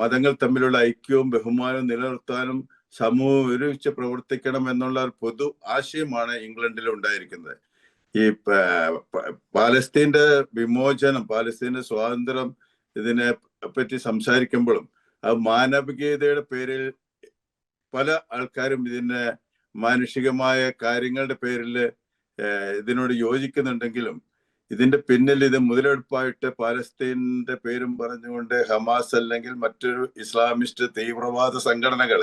മതങ്ങൾ തമ്മിലുള്ള ഐക്യവും ബഹുമാനവും നിലനിർത്താനും സമൂഹം ഒരുമിച്ച് പ്രവർത്തിക്കണം എന്നുള്ള ഒരു പൊതു ആശയമാണ് ഇംഗ്ലണ്ടിൽ ഉണ്ടായിരിക്കുന്നത്. ഈ പാലസ്തീന്റെ വിമോചനം, പാലസ്തീന്റെ സ്വാതന്ത്ര്യം, ഇതിനെ പറ്റി സംസാരിക്കുമ്പോഴും അത് മാനവികതയുടെ പേരിൽ പല ആൾക്കാരും ഇതിന്റെ മാനുഷികമായ കാര്യങ്ങളുടെ പേരിൽ ഇതിനോട് യോജിക്കുന്നുണ്ടെങ്കിലും ഇതിന്റെ പിന്നിൽ ഇത് മുതലെടുപ്പായിട്ട് പാലസ്തീന്റെ പേരും പറഞ്ഞുകൊണ്ട് ഹമാസ് അല്ലെങ്കിൽ മറ്റൊരു ഇസ്ലാമിസ്റ്റ് തീവ്രവാദ സംഘടനകൾ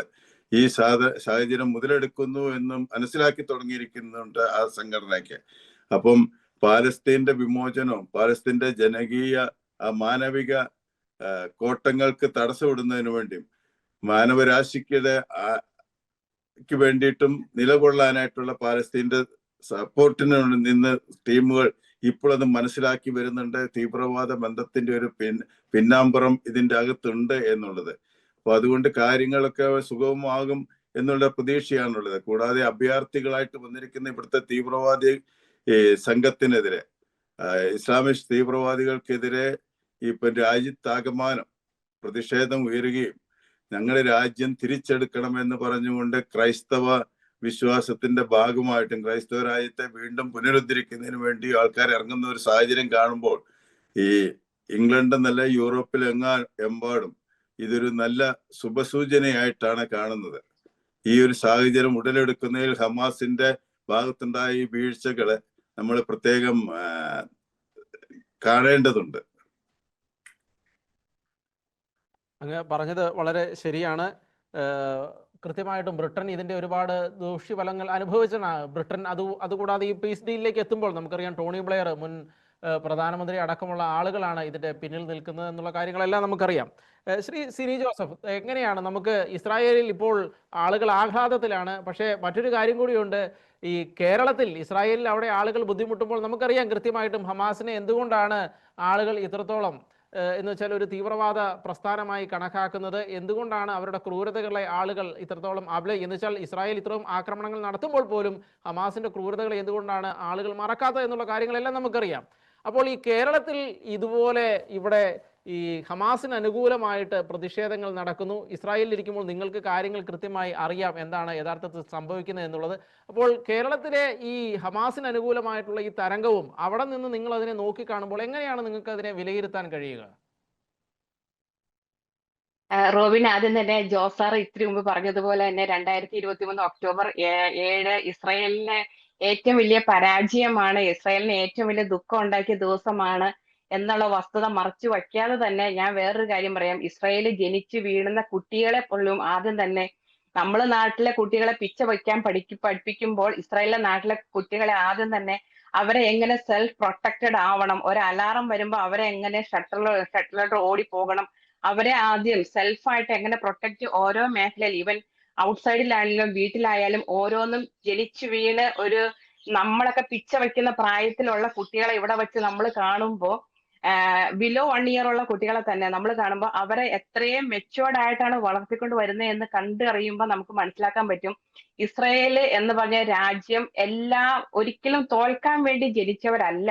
ഈ സാഹചര്യം മുതലെടുക്കുന്നു എന്നും മനസ്സിലാക്കി തുടങ്ങിയിരിക്കുന്നുണ്ട് ആ സംഘടനയ്ക്ക്. അപ്പം പാലസ്തീന്റെ വിമോചനവും പാലസ്തീന്റെ ജനകീയ മാനവിക കോട്ടങ്ങൾക്ക് തടസ്സമിടുന്നതിന് വേണ്ടിയും മാനവരാശിക്ക് വേണ്ടിയിട്ടും നിലകൊള്ളാനായിട്ടുള്ള പാലസ്തീന്റെ സപ്പോർട്ടിന് നിന്ന് ടീമുകൾ ഇപ്പോൾ അത് മനസ്സിലാക്കി വരുന്നുണ്ട്. തീവ്രവാദ ബന്ധത്തിന്റെ ഒരു പിന്നാമ്പുറം ഇതിന്റെ അകത്തുണ്ട് എന്നുള്ളത്. അപ്പൊ അതുകൊണ്ട് കാര്യങ്ങളൊക്കെ സുഗമമാകും എന്നുള്ള പ്രതീക്ഷയാണുള്ളത്. കൂടാതെ അഭയാർത്ഥികളായിട്ട് വന്നിരിക്കുന്ന ഇവിടുത്തെ തീവ്രവാദി സംഘത്തിനെതിരെ, ഇസ്ലാമിസ്റ്റ് തീവ്രവാദികൾക്കെതിരെ ഇപ്പൊ രാജ്യത്താകമാനം പ്രതിഷേധം ഉയരുകയും ഞങ്ങളുടെ രാജ്യം തിരിച്ചെടുക്കണമെന്ന് പറഞ്ഞുകൊണ്ട് ക്രൈസ്തവ വിശ്വാസത്തിന്റെ ഭാഗമായിട്ടും ക്രൈസ്തവ രാജ്യത്തെ വീണ്ടും പുനരുദ്ധരിക്കുന്നതിന് വേണ്ടി ആൾക്കാർ ഇറങ്ങുന്ന ഒരു സാഹചര്യം കാണുമ്പോൾ ഈ ഇംഗ്ലണ്ട് എന്നല്ല യൂറോപ്പിൽ എമ്പാടും ഇതൊരു നല്ല ശുഭസൂചനയായിട്ടാണ് കാണുന്നത്. ഈ ഒരു സാഹചര്യം ഉടലെടുക്കുന്നതിൽ ഹമാസിന്റെ ഭാഗത്തുണ്ടായ ഈ വീഴ്ചകളെ നമ്മൾ പ്രത്യേകം കാണേണ്ടതുണ്ട്. അങ്ങ് പറഞ്ഞത് വളരെ ശരിയാണ്. കൃത്യമായിട്ടും ബ്രിട്ടൻ ഇതിൻ്റെ ഒരുപാട് ദൂഷ്യഫലങ്ങൾ അനുഭവിച്ചാണ്. ബ്രിട്ടൻ അതുകൂടാതെ ഈ പീസ് ഡീലിലേക്ക് എത്തുമ്പോൾ നമുക്കറിയാം ടോണി ബ്ലെയർ മുൻ പ്രധാനമന്ത്രി അടക്കമുള്ള ആളുകളാണ് ഇതിൻ്റെ പിന്നിൽ നിൽക്കുന്നത് എന്നുള്ള കാര്യങ്ങളെല്ലാം നമുക്കറിയാം. ശ്രീ സിനി ജോസഫ്, എങ്ങനെയാണ് നമുക്ക് ഇസ്രായേലിൽ ഇപ്പോൾ ആളുകൾ ആഹ്ലാദത്തിലാണ്, പക്ഷേ മറ്റൊരു കാര്യം കൂടിയുണ്ട്. ഈ കേരളത്തിൽ ഇസ്രായേലിൽ അവിടെ ആളുകൾ ബുദ്ധിമുട്ടുമ്പോൾ നമുക്കറിയാം കൃത്യമായിട്ടും ഹമാസിനെ എന്തുകൊണ്ടാണ് ആളുകൾ ഇത്രത്തോളം എന്ന് വെച്ചാൽ ഒരു തീവ്രവാദ പ്രസ്ഥാനമായി കണക്കാക്കുന്നത്, എന്തുകൊണ്ടാണ് അവരുടെ ക്രൂരതകളെ ആളുകൾ ഇത്രത്തോളം എന്ന് വെച്ചാൽ ഇസ്രായേൽ ഇത്രയും ആക്രമണങ്ങൾ നടത്തുമ്പോൾ പോലും ഹമാസിന്റെ ക്രൂരതകളെ എന്തുകൊണ്ടാണ് ആളുകൾ മറക്കാത്തത് എന്നുള്ള കാര്യങ്ങളെല്ലാം നമുക്കറിയാം. അപ്പോൾ ഈ കേരളത്തിൽ ഇതുപോലെ ഇവിടെ ഈ ഹമാസിന് അനുകൂലമായിട്ട് പ്രതിഷേധങ്ങൾ നടക്കുന്നു. ഇസ്രായേലിൽ ഇരിക്കുമ്പോൾ നിങ്ങൾക്ക് കാര്യങ്ങൾ കൃത്യമായി അറിയാം എന്താണ് യഥാർത്ഥത്തിൽ സംഭവിക്കുന്നത് എന്നുള്ളത്. അപ്പോൾ കേരളത്തിലെ ഈ ഹമാസിന് അനുകൂലമായിട്ടുള്ള ഈ തരംഗവും അവിടെ നിന്ന് നിങ്ങൾ അതിനെ നോക്കിക്കാണുമ്പോൾ എങ്ങനെയാണ് നിങ്ങൾക്ക് അതിനെ വിലയിരുത്താൻ കഴിയുക? റോബിൻ, ആദ്യം തന്നെ ജോസാർ ഇത്തിരി മുമ്പ് പറഞ്ഞതുപോലെ തന്നെ 2023 ഒക്ടോബർ 7 ഇസ്രായേലിന് ഏറ്റവും വലിയ പരാജയമാണ്, ഇസ്രായേലിന് ഏറ്റവും വലിയ ദുഃഖം ഉണ്ടാക്കിയ ദിവസമാണ് എന്നുള്ള വസ്തുത മറച്ചു വയ്ക്കാതെ തന്നെ ഞാൻ വേറൊരു കാര്യം പറയാം. ഇസ്രായേലിൽ ജനിച്ചു വീഴുന്ന കുട്ടികളെ പോലും ആദ്യം തന്നെ നമ്മളെ നാട്ടിലെ കുട്ടികളെ പിച്ച വയ്ക്കാൻ പഠിപ്പിക്കുമ്പോൾ ഇസ്രായേലിലെ നാട്ടിലെ കുട്ടികളെ ആദ്യം തന്നെ അവരെ എങ്ങനെ സെൽഫ് പ്രൊട്ടക്റ്റഡ് ആവണം, ഒരു അലാറം വരുമ്പോൾ അവരെ എങ്ങനെ ഷട്ടറിലോട്ട് ഓടി പോകണം, അവരെ ആദ്യം സെൽഫായിട്ട് എങ്ങനെ പ്രൊട്ടക്ട് ഓരോ മേഖലയിൽ, ഈവൻ ഔട്ട്സൈഡിലായാലും വീട്ടിലായാലും ഓരോന്നും ജനിച്ചു വീണ് ഒരു നമ്മളൊക്കെ പിച്ച വയ്ക്കുന്ന പ്രായത്തിലുള്ള കുട്ടികളെ ഇവിടെ വെച്ച് നമ്മൾ കാണുമ്പോൾ ബിലോ 1 ഇയർ ഉള്ള കുട്ടികളെ തന്നെ നമ്മൾ കാണുമ്പോൾ അവരെ എത്രയും മെച്ചുവേർഡ് ആയിട്ടാണ് വളർത്തിക്കൊണ്ട് വരുന്നത് എന്ന് കണ്ടറിയുമ്പോൾ നമുക്ക് മനസ്സിലാക്കാൻ പറ്റും. ഇസ്രായേൽ എന്ന് പറഞ്ഞ രാജ്യം ഒരിക്കലും തോൽക്കാൻ വേണ്ടി ജനിച്ചവരല്ല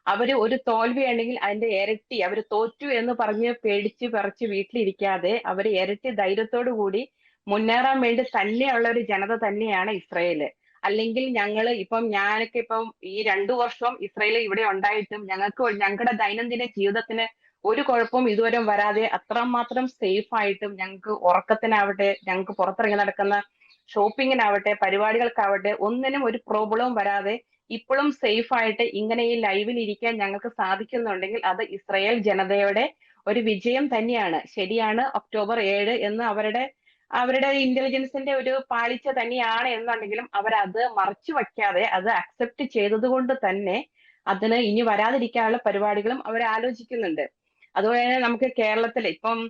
അവര് ഒരു തോൽവി ഉണ്ടെങ്കിൽ അതിന്റെ ഇരട്ടി, അവര് തോറ്റു എന്ന് പറഞ്ഞ് പേടിച്ച് പറിച്ച് വീട്ടിലിരിക്കാതെ അവര് ഇരട്ടി ധൈര്യത്തോടു കൂടി മുന്നേറാൻ വേണ്ടി തന്നെയുള്ള ഒരു ജനത തന്നെയാണ് ഇസ്രായേല്. അല്ലെങ്കിൽ ഞാനൊക്കെ ഇപ്പം ഈ 2 വർഷം ഇസ്രായേൽ ഇവിടെ ഉണ്ടായിട്ടും ഞങ്ങളുടെ ദൈനംദിന ജീവിതത്തിന് ഒരു കുഴപ്പവും ഇതുവരെ വരാതെ അത്രമാത്രം സേഫ് ആയിട്ടും ഞങ്ങൾക്ക് ഉറക്കത്തിനാവട്ടെ, ഞങ്ങൾക്ക് പുറത്തിറങ്ങി നടക്കുന്ന ഷോപ്പിങ്ങിനാവട്ടെ, പരിപാടികൾക്കാവട്ടെ ഒന്നിനും ഒരു പ്രോബ്ലവും വരാതെ ഇപ്പോഴും സേഫ് ആയിട്ട് ഇങ്ങനെ ഈ ലൈവിൽ ഇരിക്കാൻ ഞങ്ങൾക്ക് സാധിക്കുന്നുണ്ടെങ്കിൽ അത് ഇസ്രായേൽ ജനതയുടെ ഒരു വിജയം തന്നെയാണ്. ശരിയാണ്, ഒക്ടോബർ 7 എന്ന് അവരുടെ ഇന്റലിജൻസിന്റെ ഒരു പാളിച്ച തന്നെയാണ് എന്നുണ്ടെങ്കിലും അവരത് മറച്ചു വയ്ക്കാതെ അത് അക്സെപ്റ്റ് ചെയ്തത് കൊണ്ട് തന്നെ അതിന് ഇനി വരാതിരിക്കാനുള്ള പരിപാടികളും അവർ ആലോചിക്കുന്നുണ്ട്. അതുപോലെ തന്നെ നമുക്ക് കേരളത്തിൽ ഇപ്പം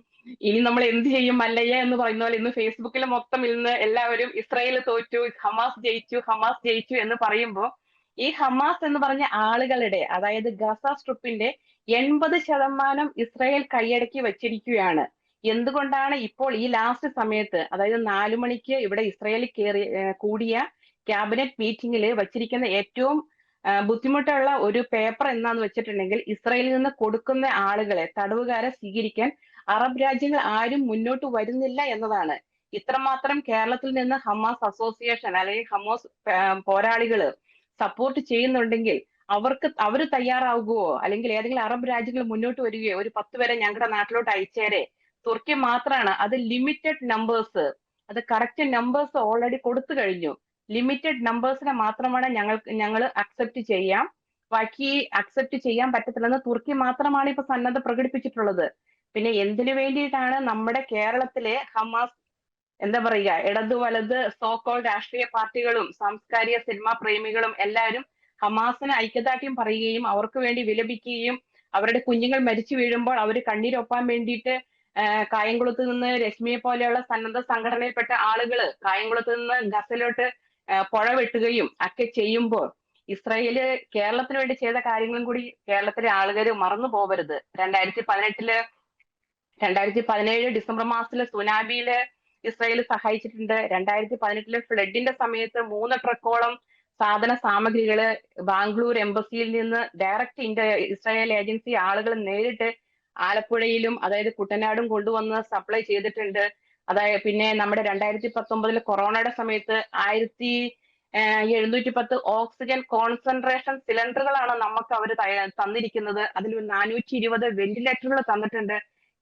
ഇനി നമ്മൾ എന്ത് ചെയ്യും മല്ലയ്യ എന്ന് പറയുന്ന പോലെ ഇന്ന് ഫേസ്ബുക്കിൽ മൊത്തം ഇന്ന് എല്ലാവരും ഇസ്രായേൽ തോറ്റു, ഹമാസ് ജയിച്ചു എന്ന് പറയുമ്പോൾ ഈ ഹമാസ് എന്ന് പറഞ്ഞ ആളുകളുടെ, അതായത് ഗസ സ്ട്രിപ്പിന്റെ 80% ഇസ്രായേൽ കൈയടക്കി വച്ചിരിക്കുകയാണ്. എന്തുകൊണ്ടാണ് ഇപ്പോൾ ഈ ലാസ്റ്റ് സമയത്ത്, അതായത് 4 മണിക്ക് ഇവിടെ ഇസ്രായേലിൽ കൂടിയ ക്യാബിനറ്റ് മീറ്റിംഗിൽ വച്ചിരിക്കുന്ന ഏറ്റവും ബുദ്ധിമുട്ടുള്ള ഒരു പേപ്പർ എന്നാന്ന് വെച്ചിട്ടുണ്ടെങ്കിൽ ഇസ്രായേലിൽ നിന്ന് കൊടുക്കുന്ന ആളുകളെ, തടവുകാരെ സ്വീകരിക്കാൻ അറബ് രാജ്യങ്ങൾ ആരും മുന്നോട്ട് വരുന്നില്ല എന്നതാണ്. ഇത്രമാത്രം കേരളത്തിൽ നിന്ന് ഹമാസ് അസോസിയേഷൻ അല്ലെങ്കിൽ ഹമാസ് പോരാളികള് സപ്പോർട്ട് ചെയ്യുന്നുണ്ടെങ്കിൽ അവര് തയ്യാറാവുകയോ അല്ലെങ്കിൽ ഏതെങ്കിലും അറബ് രാജ്യങ്ങൾ മുന്നോട്ട് വരികയോ ഒരു 10 പേരെ ഞങ്ങളുടെ നാട്ടിലോട്ട് അയച്ചേരെ, തുർക്കി മാത്രമാണ് അത് ലിമിറ്റഡ് നമ്പേഴ്സ്, അത് കറക്റ്റ് നമ്പേഴ്സ് ഓൾറെഡി കൊടുത്തു കഴിഞ്ഞു, ലിമിറ്റഡ് നമ്പേഴ്സിനെ മാത്രമാണ് ഞങ്ങൾ അക്സെപ്റ്റ് ചെയ്യാം, ബാക്കി അക്സെപ്റ്റ് ചെയ്യാൻ പറ്റത്തില്ലെന്ന് തുർക്കി മാത്രമാണ് ഇപ്പൊ സന്നദ്ധ പ്രകടിപ്പിച്ചിട്ടുള്ളത്. പിന്നെ എന്തിനു വേണ്ടിയിട്ടാണ് നമ്മുടെ കേരളത്തിലെ ഹമാസ്, എന്താ പറയുക, ഇടതു വലത് സോക്കോൾ രാഷ്ട്രീയ പാർട്ടികളും സാംസ്കാരിക സിനിമാ പ്രേമികളും എല്ലാവരും ഹമാസിന് ഐക്യദാർഢ്യം പറയുകയും അവർക്ക് വേണ്ടി വിലപിക്കുകയും അവരുടെ കുഞ്ഞുങ്ങൾ മരിച്ചു വീഴുമ്പോൾ അവർ കണ്ണീരൊപ്പാൻ വേണ്ടിയിട്ട് കായംകുളത്ത് നിന്ന് രശ്മിയെ പോലെയുള്ള സന്നദ്ധ സംഘടനയിൽപ്പെട്ട ആളുകൾ കായംകുളത്ത് നിന്ന് ഗസയിലോട്ട് പുഴ വെട്ടുകയും ഒക്കെ ചെയ്യുമ്പോൾ ഇസ്രായേല് കേരളത്തിന് വേണ്ടി ചെയ്ത കാര്യങ്ങളും കൂടി കേരളത്തിലെ ആളുകൾ മറന്നു പോകരുത്. 2017 ഡിസംബർ മാസത്തില് സുനാമിയില് ഇസ്രായേൽ സഹായിച്ചിട്ടുണ്ട്. 2018 ഫ്ലഡിന്റെ സമയത്ത് 3 ട്രക്കോളം സാധന സാമഗ്രികള് ബാംഗ്ലൂർ എംബസിയിൽ നിന്ന് ഡയറക്റ്റ് ഇസ്രായേൽ ഏജൻസി ആളുകൾ നേരിട്ട് ആലപ്പുഴയിലും അതായത് കുട്ടനാടും കൊണ്ടുവന്ന് സപ്ലൈ ചെയ്തിട്ടുണ്ട്. അതായത് പിന്നെ നമ്മുടെ 2019 കൊറോണയുടെ സമയത്ത് 1710 ഓക്സിജൻ കോൺസെൻട്രേഷൻ സിലിണ്ടറുകളാണ് നമുക്ക് അവർ തന്നിരിക്കുന്നത്. അതിൽ 420 വെന്റിലേറ്ററുകൾ തന്നിട്ടുണ്ട്,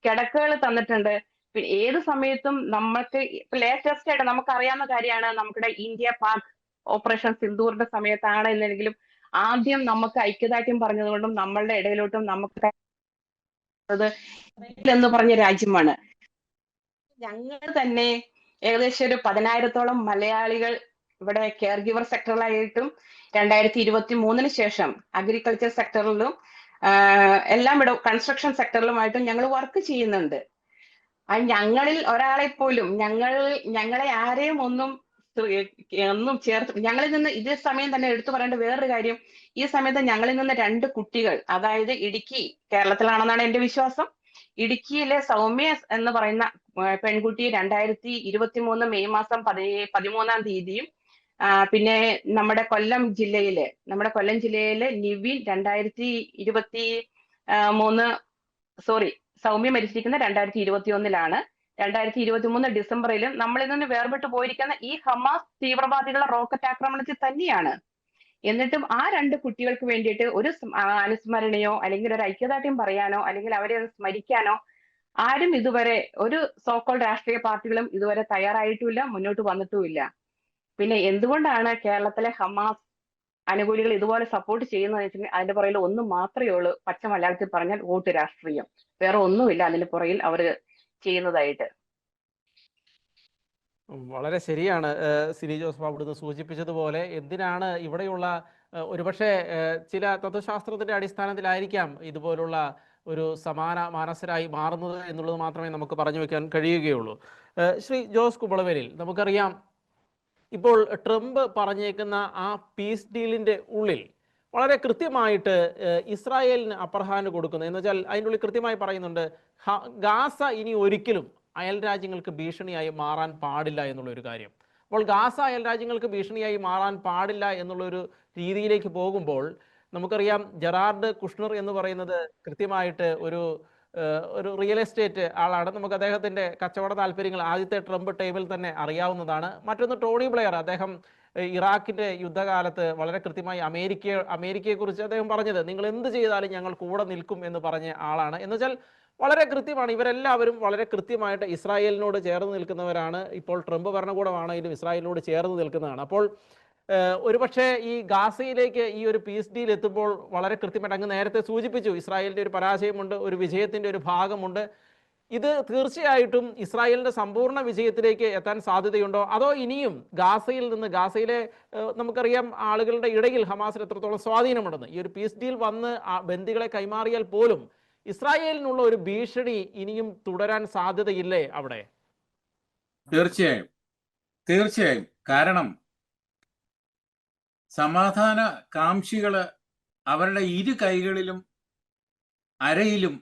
കിടക്കകൾ തന്നിട്ടുണ്ട്. പിന്നെ ഏത് സമയത്തും നമുക്ക് ലേറ്റസ്റ്റ് ആയിട്ട് നമുക്ക് അറിയാവുന്ന കാര്യമാണ്, നമ്മുടെ ഇന്ത്യ പാക് ഓപ്പറേഷൻ സിന്ദൂറിന്റെ സമയത്താണ് എന്നെങ്കിലും ആദ്യം നമുക്ക് ഐക്യദാർഢ്യം പറഞ്ഞതുകൊണ്ടും നമ്മളുടെ ഇടയിലോട്ടും നമുക്ക് എന്ന് പറഞ്ഞ രാജ്യമാണ്. ഞങ്ങൾ തന്നെ ഏകദേശം ഒരു 10,000-ഓളം മലയാളികൾ ഇവിടെ കെയർ ഗിവർ സെക്ടറിലായിട്ടും 2023 ശേഷം അഗ്രികൾച്ചർ സെക്ടറിലും എല്ലാം ഇവിടെ കൺസ്ട്രക്ഷൻ സെക്ടറിലുമായിട്ടും ഞങ്ങൾ വർക്ക് ചെയ്യുന്നുണ്ട്. ഞങ്ങളിൽ ഒരാളെ പോലും ഞങ്ങളെ ആരെയും ഒന്നും ചേർത്ത് ഞങ്ങളിൽ നിന്ന് ഇതേ സമയം തന്നെ എടുത്തു പറയേണ്ട വേറൊരു കാര്യം, ഈ സമയത്ത് ഞങ്ങളിൽ നിന്ന് 2 കുട്ടികൾ, അതായത് ഇടുക്കി, കേരളത്തിലാണെന്നാണ് എന്റെ വിശ്വാസം, ഇടുക്കിയിലെ സൗമ്യ എന്ന് പറയുന്ന പെൺകുട്ടി 2023 മെയ് മാസം 13-ാം തീയതിയും പിന്നെ നമ്മുടെ കൊല്ലം ജില്ലയിലെ നിവിൻ 2023 സൗമ്യ മരിച്ചിരിക്കുന്ന 2021-ലാണ്. 2023 ഡിസംബറിലും നമ്മളിൽ നിന്ന് വേർപെട്ടു പോയിരിക്കുന്ന ഈ ഹമാസ് തീവ്രവാദികളുടെ റോക്കറ്റ് ആക്രമണത്തിൽ തന്നെയാണ്. എന്നിട്ടും ആ 2 കുട്ടികൾക്ക് വേണ്ടിയിട്ട് ഒരു അനുസ്മരണയോ അല്ലെങ്കിൽ ഒരു ഐക്യദാർഢ്യം പറയാനോ അല്ലെങ്കിൽ അവരെ സ്മരിക്കാനോ ആരും ഇതുവരെ ഒരു സോക്കോൾ രാഷ്ട്രീയ പാർട്ടികളും ഇതുവരെ തയ്യാറായിട്ടുമില്ല, മുന്നോട്ട് വന്നിട്ടുമില്ല. പിന്നെ എന്തുകൊണ്ടാണ് കേരളത്തിലെ ഹമാസ് അനുകൂലികൾ ഇതുപോലെ സപ്പോർട്ട് ചെയ്യുന്നത് വെച്ചിട്ടുണ്ടെങ്കിൽ അതിന്റെ പുറകിൽ ഒന്ന് മാത്രമേ ഉള്ളൂ, പച്ച മലയാളത്തിൽ പറഞ്ഞാൽ വോട്ട് രാഷ്ട്രീയം. വേറെ ഒന്നുമില്ല അതിന്റെ പുറകിൽ അവർ ചെയ്യുന്നതായിട്ട്. വളരെ ശരിയാണ് സിനി ജോസഫ് അവിടുന്ന് സൂചിപ്പിച്ചതുപോലെ. എന്തിനാണ് ഇവിടെയുള്ള ഒരുപക്ഷെ ചില തത്വശാസ്ത്രത്തിന്റെ അടിസ്ഥാനത്തിലായിരിക്കാം ഇതുപോലുള്ള ഒരു സമാന മാനസരായി മാറുന്നത് എന്നുള്ളത് മാത്രമേ നമുക്ക് പറഞ്ഞു വെക്കാൻ കഴിയുകയുള്ളൂ. ശ്രീ ജോസ് കുമ്പളവേലിൽ, നമുക്കറിയാം ഇപ്പോൾ ട്രംപ് പറഞ്ഞേക്കുന്ന ആ പീസ് ഡീലിൻ്റെ ഉള്ളിൽ വളരെ കൃത്യമായിട്ട് ഇസ്രായേലിന് അപ്പർ ഹാൻഡ് കൊടുക്കുന്നു. എന്ന് വെച്ചാൽ അതിൻ്റെ ഉള്ളിൽ കൃത്യമായി പറയുന്നുണ്ട്, ഗാസ ഇനി ഒരിക്കലും അയൽ രാജ്യങ്ങൾക്ക് ഭീഷണിയായി മാറാൻ പാടില്ല എന്നുള്ളൊരു കാര്യം. അപ്പോൾ ഗാസ അയൽ രാജ്യങ്ങൾക്ക് ഭീഷണിയായി മാറാൻ പാടില്ല എന്നുള്ളൊരു രീതിയിലേക്ക് പോകുമ്പോൾ നമുക്കറിയാം ജെറാർഡ് കുഷ്ണർ എന്ന് പറയുന്നത് കൃത്യമായിട്ട് ഒരു റിയൽ എസ്റ്റേറ്റ് ആളാണ്. നമുക്ക് അദ്ദേഹത്തിൻ്റെ കച്ചവട താല്പര്യങ്ങൾ ആദ്യത്തെ ട്രംപ് ടൈമിൽ തന്നെ അറിയാവുന്നതാണ്. മറ്റൊന്ന് ടോണി ബ്ലെയർ, അദ്ദേഹം ഇറാഖിൻ്റെ യുദ്ധകാലത്ത് വളരെ കൃത്യമായി അമേരിക്കയെക്കുറിച്ച് അദ്ദേഹം പറഞ്ഞത്, നിങ്ങൾ എന്ത് ചെയ്താലും ഞങ്ങൾ കൂടെ നിൽക്കും എന്ന് പറഞ്ഞ ആളാണ്. എന്നുവെച്ചാൽ വളരെ കൃത്യമാണ്. ഇവരെല്ലാവരും വളരെ കൃത്യമായിട്ട് ഇസ്രായേലിനോട് ചേർന്ന് നിൽക്കുന്നവരാണ്. ഇപ്പോൾ ട്രംപ് ഭരണകൂടമാണെങ്കിലും ഇസ്രായേലിനോട് ചേർന്ന് നിൽക്കുന്നതാണ്. അപ്പോൾ ഒരുപക്ഷെ ഈ ഗാസയിലേക്ക് ഈ ഒരു പീസ് ഡീൽ എത്തുമ്പോൾ വളരെ കൃത്യമായിട്ട് അങ്ങ് നേരത്തെ സൂചിപ്പിച്ചു, ഇസ്രായേലിൻ്റെ ഒരു പരാജയമുണ്ട്, ഒരു വിജയത്തിൻ്റെ ഒരു ഭാഗമുണ്ട്. ഇത് തീർച്ചയായിട്ടും ഇസ്രായേലിൻ്റെ സമ്പൂർണ്ണ വിജയത്തിലേക്ക് എത്താൻ സാധ്യതയുണ്ടോ, അതോ ഇനിയും ഗാസയിലെ നമുക്കറിയാം ആളുകളുടെ ഇടയിൽ ഹമാസിന് എത്രത്തോളം സ്വാധീനമുണ്ടെന്ന്. ഈ ഒരു പീസ് ഡീൽ വന്ന് ബന്ദികളെ കൈമാറിയാൽ പോലും ഇസ്രായേലിനുള്ള ഒരു ഭീഷണി ഇനിയും തുടരാൻ സാധ്യതയില്ലേ അവിടെ? തീർച്ചയായും. കാരണം സമാധാന കാംക്ഷികള് അവരുടെ ഇരു കൈകളിലും അരയിലും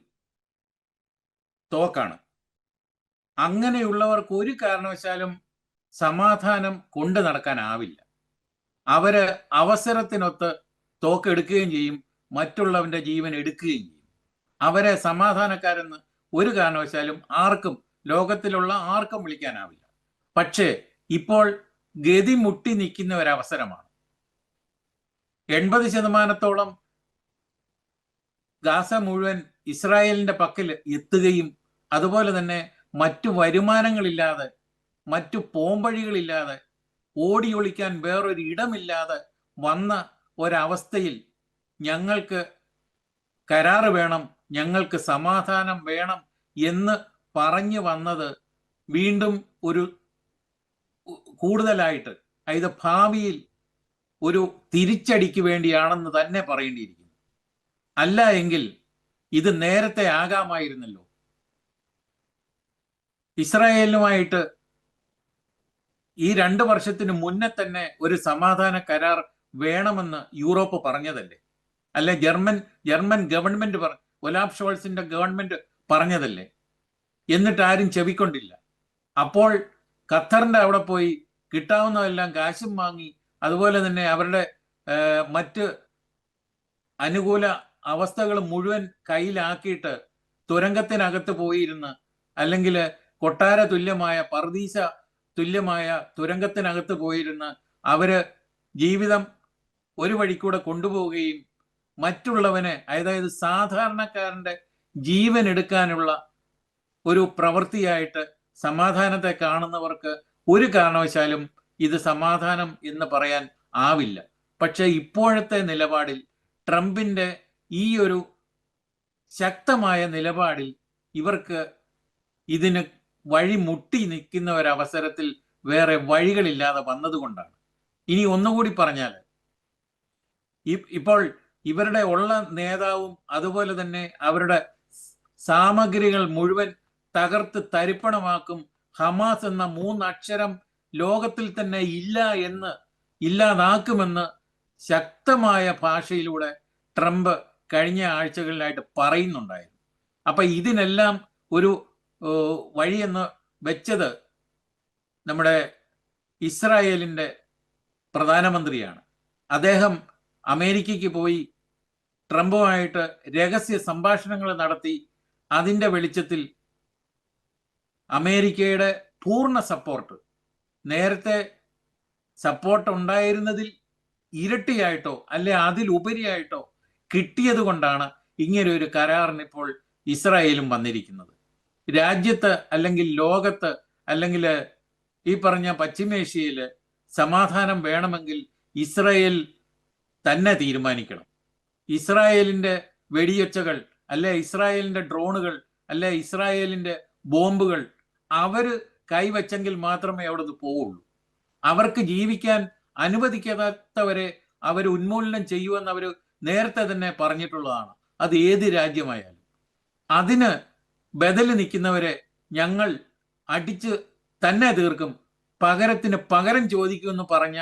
തോക്കാണ്. അങ്ങനെയുള്ളവർക്ക് ഒരു കാരണവശാലും സമാധാനം കൊണ്ടു നടക്കാനാവില്ല. അവര് അവസരത്തിനൊത്ത് തോക്കെടുക്കുകയും ചെയ്യും, മറ്റുള്ളവന്റെ ജീവൻ എടുക്കുകയും ചെയ്യും. അവരെ സമാധാനക്കാരെന്ന് ഒരു കാരണവശാലും ലോകത്തിലുള്ള ആർക്കും വിളിക്കാനാവില്ല. പക്ഷേ ഇപ്പോൾ ഗതി മുട്ടി നിൽക്കുന്ന ഒരവസരമാണ്. 80% ഗാസ മുഴുവൻ ഇസ്രായേലിന്റെ പക്കൽ എത്തുകയും അതുപോലെ തന്നെ മറ്റു വരുമാനങ്ങളില്ലാതെ, മറ്റു പോംവഴികളില്ലാതെ, ഓടിയൊളിക്കാൻ വേറൊരു ഇടമില്ലാതെ വന്ന ഒരവസ്ഥയിൽ ഞങ്ങൾക്ക് കരാറ് വേണം, ഞങ്ങൾക്ക് സമാധാനം വേണം എന്ന് പറഞ്ഞു വന്നത് വീണ്ടും ഒരു കൂടുതലായിട്ട്, അതായത് ഭാവിയിൽ ഒരു തിരിച്ചടിക്ക് വേണ്ടിയാണെന്ന് തന്നെ പറയേണ്ടിയിരിക്കുന്നു. അല്ല എങ്കിൽ ഇത് നേരത്തെ ആകാമായിരുന്നല്ലോ. ഇസ്രായേലുമായിട്ട് ഈ 2 വർഷത്തിന് മുന്നേ തന്നെ ഒരു സമാധാന കരാർ വേണമെന്ന് യൂറോപ്പ് പറഞ്ഞതല്ലേ? അല്ലെ ജർമ്മൻ ഗവൺമെന്റ് ഒലാഫ് ഷോൾസിന്റെ ഗവൺമെന്റ് പറഞ്ഞതല്ലേ? എന്നിട്ട് ആരും ചെവിക്കൊണ്ടില്ല. അപ്പോൾ ഖത്തറിന്റെ അവിടെ പോയി കിട്ടാവുന്നതെല്ലാം കാശും വാങ്ങി, അതുപോലെ തന്നെ അവരുടെ മറ്റ് അനുകൂല അവസ്ഥകൾ മുഴുവൻ കയ്യിലാക്കിയിട്ട് തുരങ്കത്തിനകത്ത് പോയിരുന്ന്, അല്ലെങ്കിൽ കൊട്ടാര തുല്യമായ പർദീസ തുല്യമായ തുരങ്കത്തിനകത്ത് പോയിരുന്ന് അവര് ജീവിതം ഒരു വഴിക്കൂടെ കൊണ്ടുപോവുകയും മറ്റുള്ളവനെ, അതായത് സാധാരണക്കാരന്റെ ജീവൻ എടുക്കാനുള്ള ഒരു പ്രവൃത്തിയായിട്ട് സമാധാനത്തെ കാണുന്നവർക്ക് ഒരു കാരണവശാലും ഇത് സമാധാനം എന്ന് പറയാൻ ആവില്ല. പക്ഷെ ഇപ്പോഴത്തെ നിലപാടിൽ, ട്രംപിന്റെ ഈ ഒരു ശക്തമായ നിലപാടിൽ ഇവർക്ക് ഇതിന് വഴി മുട്ടി നിൽക്കുന്ന ഒരവസരത്തിൽ വേറെ വഴികളില്ലാതെ വന്നതുകൊണ്ടാണ്. ഇനി ഒന്നുകൂടി പറഞ്ഞാൽ, ഇപ്പോൾ ഇവരുടെ ഉള്ള നേതാവും അതുപോലെ തന്നെ അവരുടെ സാമഗ്രികൾ മുഴുവൻ തകർത്ത് തരിപ്പണമാക്കും, ഹമാസ് എന്ന 3 അക്ഷരം ലോകത്തിൽ തന്നെ ഇല്ലാതാക്കുമെന്ന് ശക്തമായ ഭാഷയിലൂടെ ട്രംപ് കഴിഞ്ഞ ആഴ്ചകളിലായിട്ട് പറയുന്നുണ്ടായിരുന്നു. അപ്പൊ ഇതിനെല്ലാം ഒരു വഴിയെന്ന് വെച്ചത് നമ്മുടെ ഇസ്രായേലിന്റെ പ്രധാനമന്ത്രിയാണ്. അദ്ദേഹം അമേരിക്കയ്ക്ക് പോയി ട്രംപുമായിട്ട് രഹസ്യ സംഭാഷണങ്ങൾ നടത്തി. അതിന്റെ വെളിച്ചത്തിൽ അമേരിക്കയുടെ പൂർണ്ണ സപ്പോർട്ട്, നേരത്തെ സപ്പോർട്ട് ഉണ്ടായിരുന്നതിൽ ഇരട്ടിയായിട്ടോ അല്ലെ അതിലുപരിയായിട്ടോ കിട്ടിയത് കൊണ്ടാണ് ഇങ്ങനെ ഒരു കരാറിന് ഇപ്പോൾ ഇസ്രായേലും വന്നിരിക്കുന്നത്. രാജ്യത്ത് അല്ലെങ്കിൽ ലോകത്ത് അല്ലെങ്കിൽ ഈ പറഞ്ഞ പശ്ചിമേഷ്യയിൽ സമാധാനം വേണമെങ്കിൽ ഇസ്രായേൽ തന്നെ തീരുമാനിക്കണം. ഇസ്രായേലിന്റെ വെടിയൊച്ചകൾ, അല്ലെ ഇസ്രായേലിന്റെ ഡ്രോണുകൾ, അല്ലെ ഇസ്രായേലിന്റെ ബോംബുകൾ അവര് കൈവച്ചെങ്കിൽ മാത്രമേ അവിടെ പോവുള്ളൂ. അവർക്ക് ജീവിക്കാൻ അനുവദിക്കാത്തവരെ അവർ ഉന്മൂലനം ചെയ്യുമെന്ന് അവർ നേരത്തെ തന്നെ പറഞ്ഞിട്ടുള്ളതാണ്. അത് ഏത് രാജ്യമായാലും. അതിന് ബദല് നിൽക്കുന്നവരെ ഞങ്ങൾ അടിച്ച് തന്നെ തീർക്കും, പകരത്തിന് പകരം ചോദിക്കുമെന്ന് പറഞ്ഞ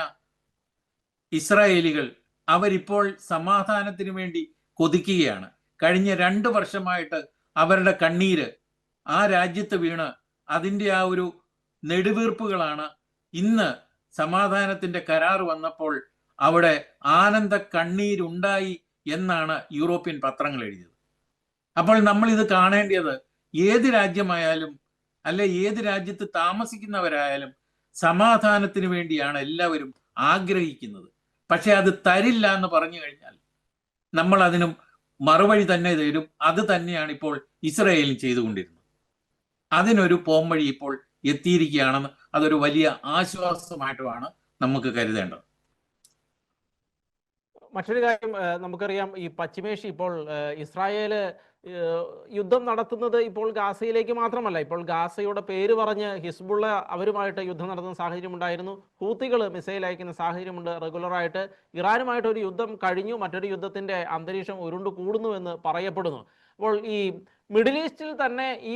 ഇസ്രായേലികൾ അവരിപ്പോൾ സമാധാനത്തിന് വേണ്ടി കൊതിക്കുകയാണ്. കഴിഞ്ഞ 2 വർഷമായിട്ട് അവരുടെ കണ്ണീര് ആ രാജ്യത്ത് വീണ് അതിൻ്റെ ആ ഒരു നെടുവീർപ്പുകളാണ് ഇന്ന് സമാധാനത്തിന്റെ കരാർ വന്നപ്പോൾ അവിടെ ആനന്ദ കണ്ണീരുണ്ടായി എന്നാണ് യൂറോപ്യൻ പത്രങ്ങൾ എഴുതിയത്. അപ്പോൾ നമ്മൾ ഇത് കാണേണ്ടത് ഏത് രാജ്യമായാലും അല്ലെ ഏത് രാജ്യത്ത് താമസിക്കുന്നവരായാലും സമാധാനത്തിന് വേണ്ടിയാണ് എല്ലാവരും ആഗ്രഹിക്കുന്നത്. പക്ഷെ അത് തരില്ല എന്ന് പറഞ്ഞു കഴിഞ്ഞാൽ നമ്മൾ അതിനും മറുവഴി തന്നെ തരും. അത് തന്നെയാണ് ഇപ്പോൾ ഇസ്രായേലും ചെയ്തുകൊണ്ടിരുന്നത്. അതിനൊരു പോംവഴി ഇപ്പോൾ എത്തിയിരിക്കുകയാണെന്ന് അതൊരു വലിയ ആശ്വാസമായിട്ടുമാണ് നമുക്ക് കരുതേണ്ടത്. മറ്റൊരു കാര്യം, നമുക്കറിയാം ഈ പശ്ചിമേഷ്യ ഇപ്പോൾ ഇസ്രായേല് യുദ്ധം നടത്തുന്നത് ഇപ്പോൾ ഗാസയിലേക്ക് മാത്രമല്ല. ഇപ്പോൾ ഗാസയുടെ പേര് പറഞ്ഞ് ഹിസ്ബുള്ള അവരുമായിട്ട് യുദ്ധം നടത്തുന്ന സാഹചര്യം ഉണ്ടായിരുന്നു. ഹൂത്തികൾ മിസൈൽ അയക്കുന്ന സാഹചര്യമുണ്ട്. റെഗുലറായിട്ട് ഇറാനുമായിട്ടൊരു യുദ്ധം കഴിഞ്ഞു, മറ്റൊരു യുദ്ധത്തിൻ്റെ അന്തരീക്ഷം ഉരുണ്ടു കൂടുന്നുവെന്ന് പറയപ്പെടുന്നു. അപ്പോൾ ഈ മിഡിൽ ഈസ്റ്റിൽ തന്നെ ഈ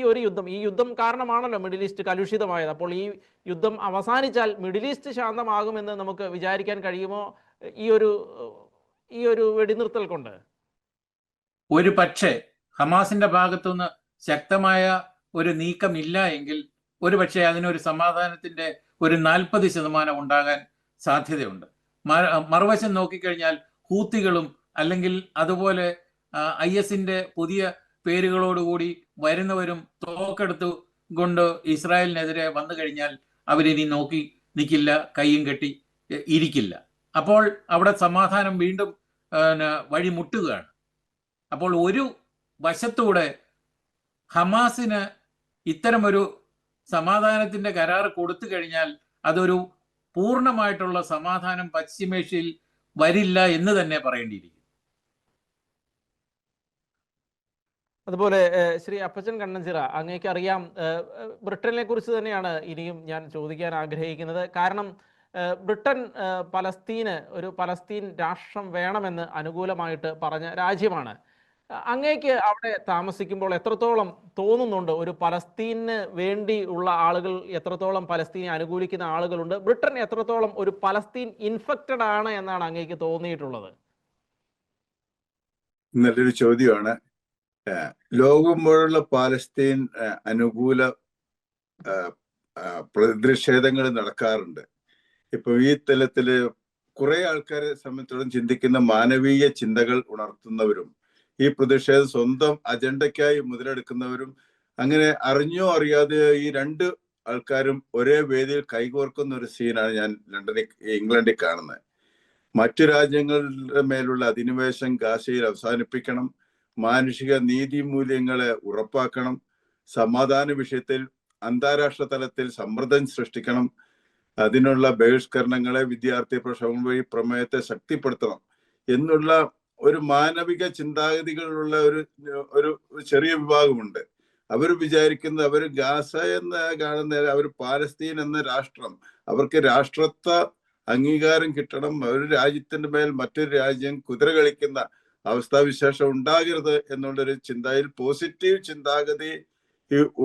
യുദ്ധം കാരണമാണല്ലോ മിഡിൽ ഈസ്റ്റ് കലുഷിതമായത്. അപ്പോൾ ഈ യുദ്ധം അവസാനിച്ചാൽ മിഡിൽ ഈസ്റ്റ് ശാന്തമാകുമെന്ന് നമുക്ക് വിചാരിക്കാൻ കഴിയുമോ ഈ ഒരു വെടിനിർത്തൽ കൊണ്ട്? ഒരു പക്ഷേ ഹമാസിന്റെ ഭാഗത്തുനിന്ന് ശക്തമായ ഒരു നീക്കമില്ല എങ്കിൽ ഒരു പക്ഷേ അതിനൊരു സമാധാനത്തിന്റെ ഒരു 40% ഉണ്ടാകാൻ സാധ്യതയുണ്ട്. മറുവശം നോക്കിക്കഴിഞ്ഞാൽ ഹൂത്തികളും അല്ലെങ്കിൽ അതുപോലെ IS-ന്റെ പുതിയ പേരുകളോടുകൂടി വരുന്നവരും തോക്കെടുത്തു കൊണ്ട് ഇസ്രായേലിനെതിരെ വന്നു കഴിഞ്ഞാൽ അവരിനി നോക്കി നിൽക്കില്ല, കയ്യും കെട്ടി ഇരിക്കില്ല. അപ്പോൾ അവിടെ സമാധാനം വീണ്ടും വഴിമുട്ടുകയാണ്. അപ്പോൾ ഒരു വശത്തൂടെ ഹമാസിന് ഇത്തരമൊരു സമാധാനത്തിന്റെ കരാർ കൊടുത്തു കഴിഞ്ഞാൽ അതൊരു പൂർണ്ണമായിട്ടുള്ള സമാധാനം പശ്ചിമേഷ്യയിൽ വരില്ല എന്ന് തന്നെ പറയേണ്ടിയിരിക്കും. അതുപോലെ ശ്രീ അപ്പച്ചൻ കണ്ണഞ്ചിറ, അങ്ങേക്ക് അറിയാം, ബ്രിട്ടനെ കുറിച്ച് തന്നെയാണ് ഇനിയും ഞാൻ ചോദിക്കാൻ ആഗ്രഹിക്കുന്നത്. കാരണം ബ്രിട്ടൻ ഒരു പലസ്തീൻ രാഷ്ട്രം വേണമെന്ന് അനുകൂലമായിട്ട് പറഞ്ഞ രാജ്യമാണ്. അങ്ങേക്ക് അവിടെ താമസിക്കുമ്പോൾ എത്രത്തോളം തോന്നുന്നുണ്ട് ഒരു പലസ്തീന് വേണ്ടി ഉള്ള ആളുകൾ, എത്രത്തോളം പലസ്തീനെ അനുകൂലിക്കുന്ന ആളുകളുണ്ട്? ബ്രിട്ടൻ എത്രത്തോളം ഒരു പലസ്തീൻ ഇൻഫെക്റ്റഡ് ആണ് എന്നാണ് അങ്ങേക്ക് തോന്നിയിട്ടുള്ളത്? നല്ലൊരു ചോദ്യമാണ്. ലോകം മുഴുവനുള്ള പാലസ്തീൻ അനുകൂല പ്രതിഷേധങ്ങൾ നടക്കാറുണ്ട്. ഇപ്പൊ ഈ തലത്തില് കുറെ ആൾക്കാരെ സംബന്ധിച്ചിടത്തോളം ചിന്തിക്കുന്ന മാനവീയ ചിന്തകൾ ഉണർത്തുന്നവരും ഈ പ്രതിഷേധം സ്വന്തം അജണ്ടയ്ക്കായി മുതലെടുക്കുന്നവരും, അങ്ങനെ അറിഞ്ഞോ അറിയാതെ ഈ 2 ആൾക്കാരും ഒരേ വേദിയിൽ കൈകോർക്കുന്ന ഒരു സീനാണ് ഞാൻ ഇംഗ്ലണ്ടിൽ കാണുന്നത്. മറ്റു രാജ്യങ്ങളുടെ മേലുള്ള അധിനിവേശം ഗാസയിൽ അവസാനിപ്പിക്കണം, മാനുഷിക നീതി മൂല്യങ്ങളെ ഉറപ്പാക്കണം, സമാധാന വിഷയത്തിൽ അന്താരാഷ്ട്ര തലത്തിൽ സമ്മർദ്ദം സൃഷ്ടിക്കണം, അതിനുള്ള ബഹിഷ്കരണങ്ങളെ വിദ്യാർത്ഥി പ്രക്ഷോഭം വഴി പ്രമേയത്തെ ശക്തിപ്പെടുത്തണം എന്നുള്ള ഒരു മാനവിക ചിന്താഗതികളുള്ള ഒരു ചെറിയ വിഭാഗമുണ്ട്. അവർ വിചാരിക്കുന്നത് അവർ ഗാസ എന്ന് കാണുന്ന അവർ പാലസ്തീൻ എന്ന രാഷ്ട്രം, അവർക്ക് രാഷ്ട്രത്വ അംഗീകാരം കിട്ടണം, ഒരു രാജ്യത്തിന്റെ മേൽ മറ്റൊരു രാജ്യം കുതിര കളിക്കുന്ന അവസ്ഥാവിശേഷം ഉണ്ടാകരുത് എന്നുള്ളൊരു ചിന്തയിൽ പോസിറ്റീവ് ചിന്താഗതി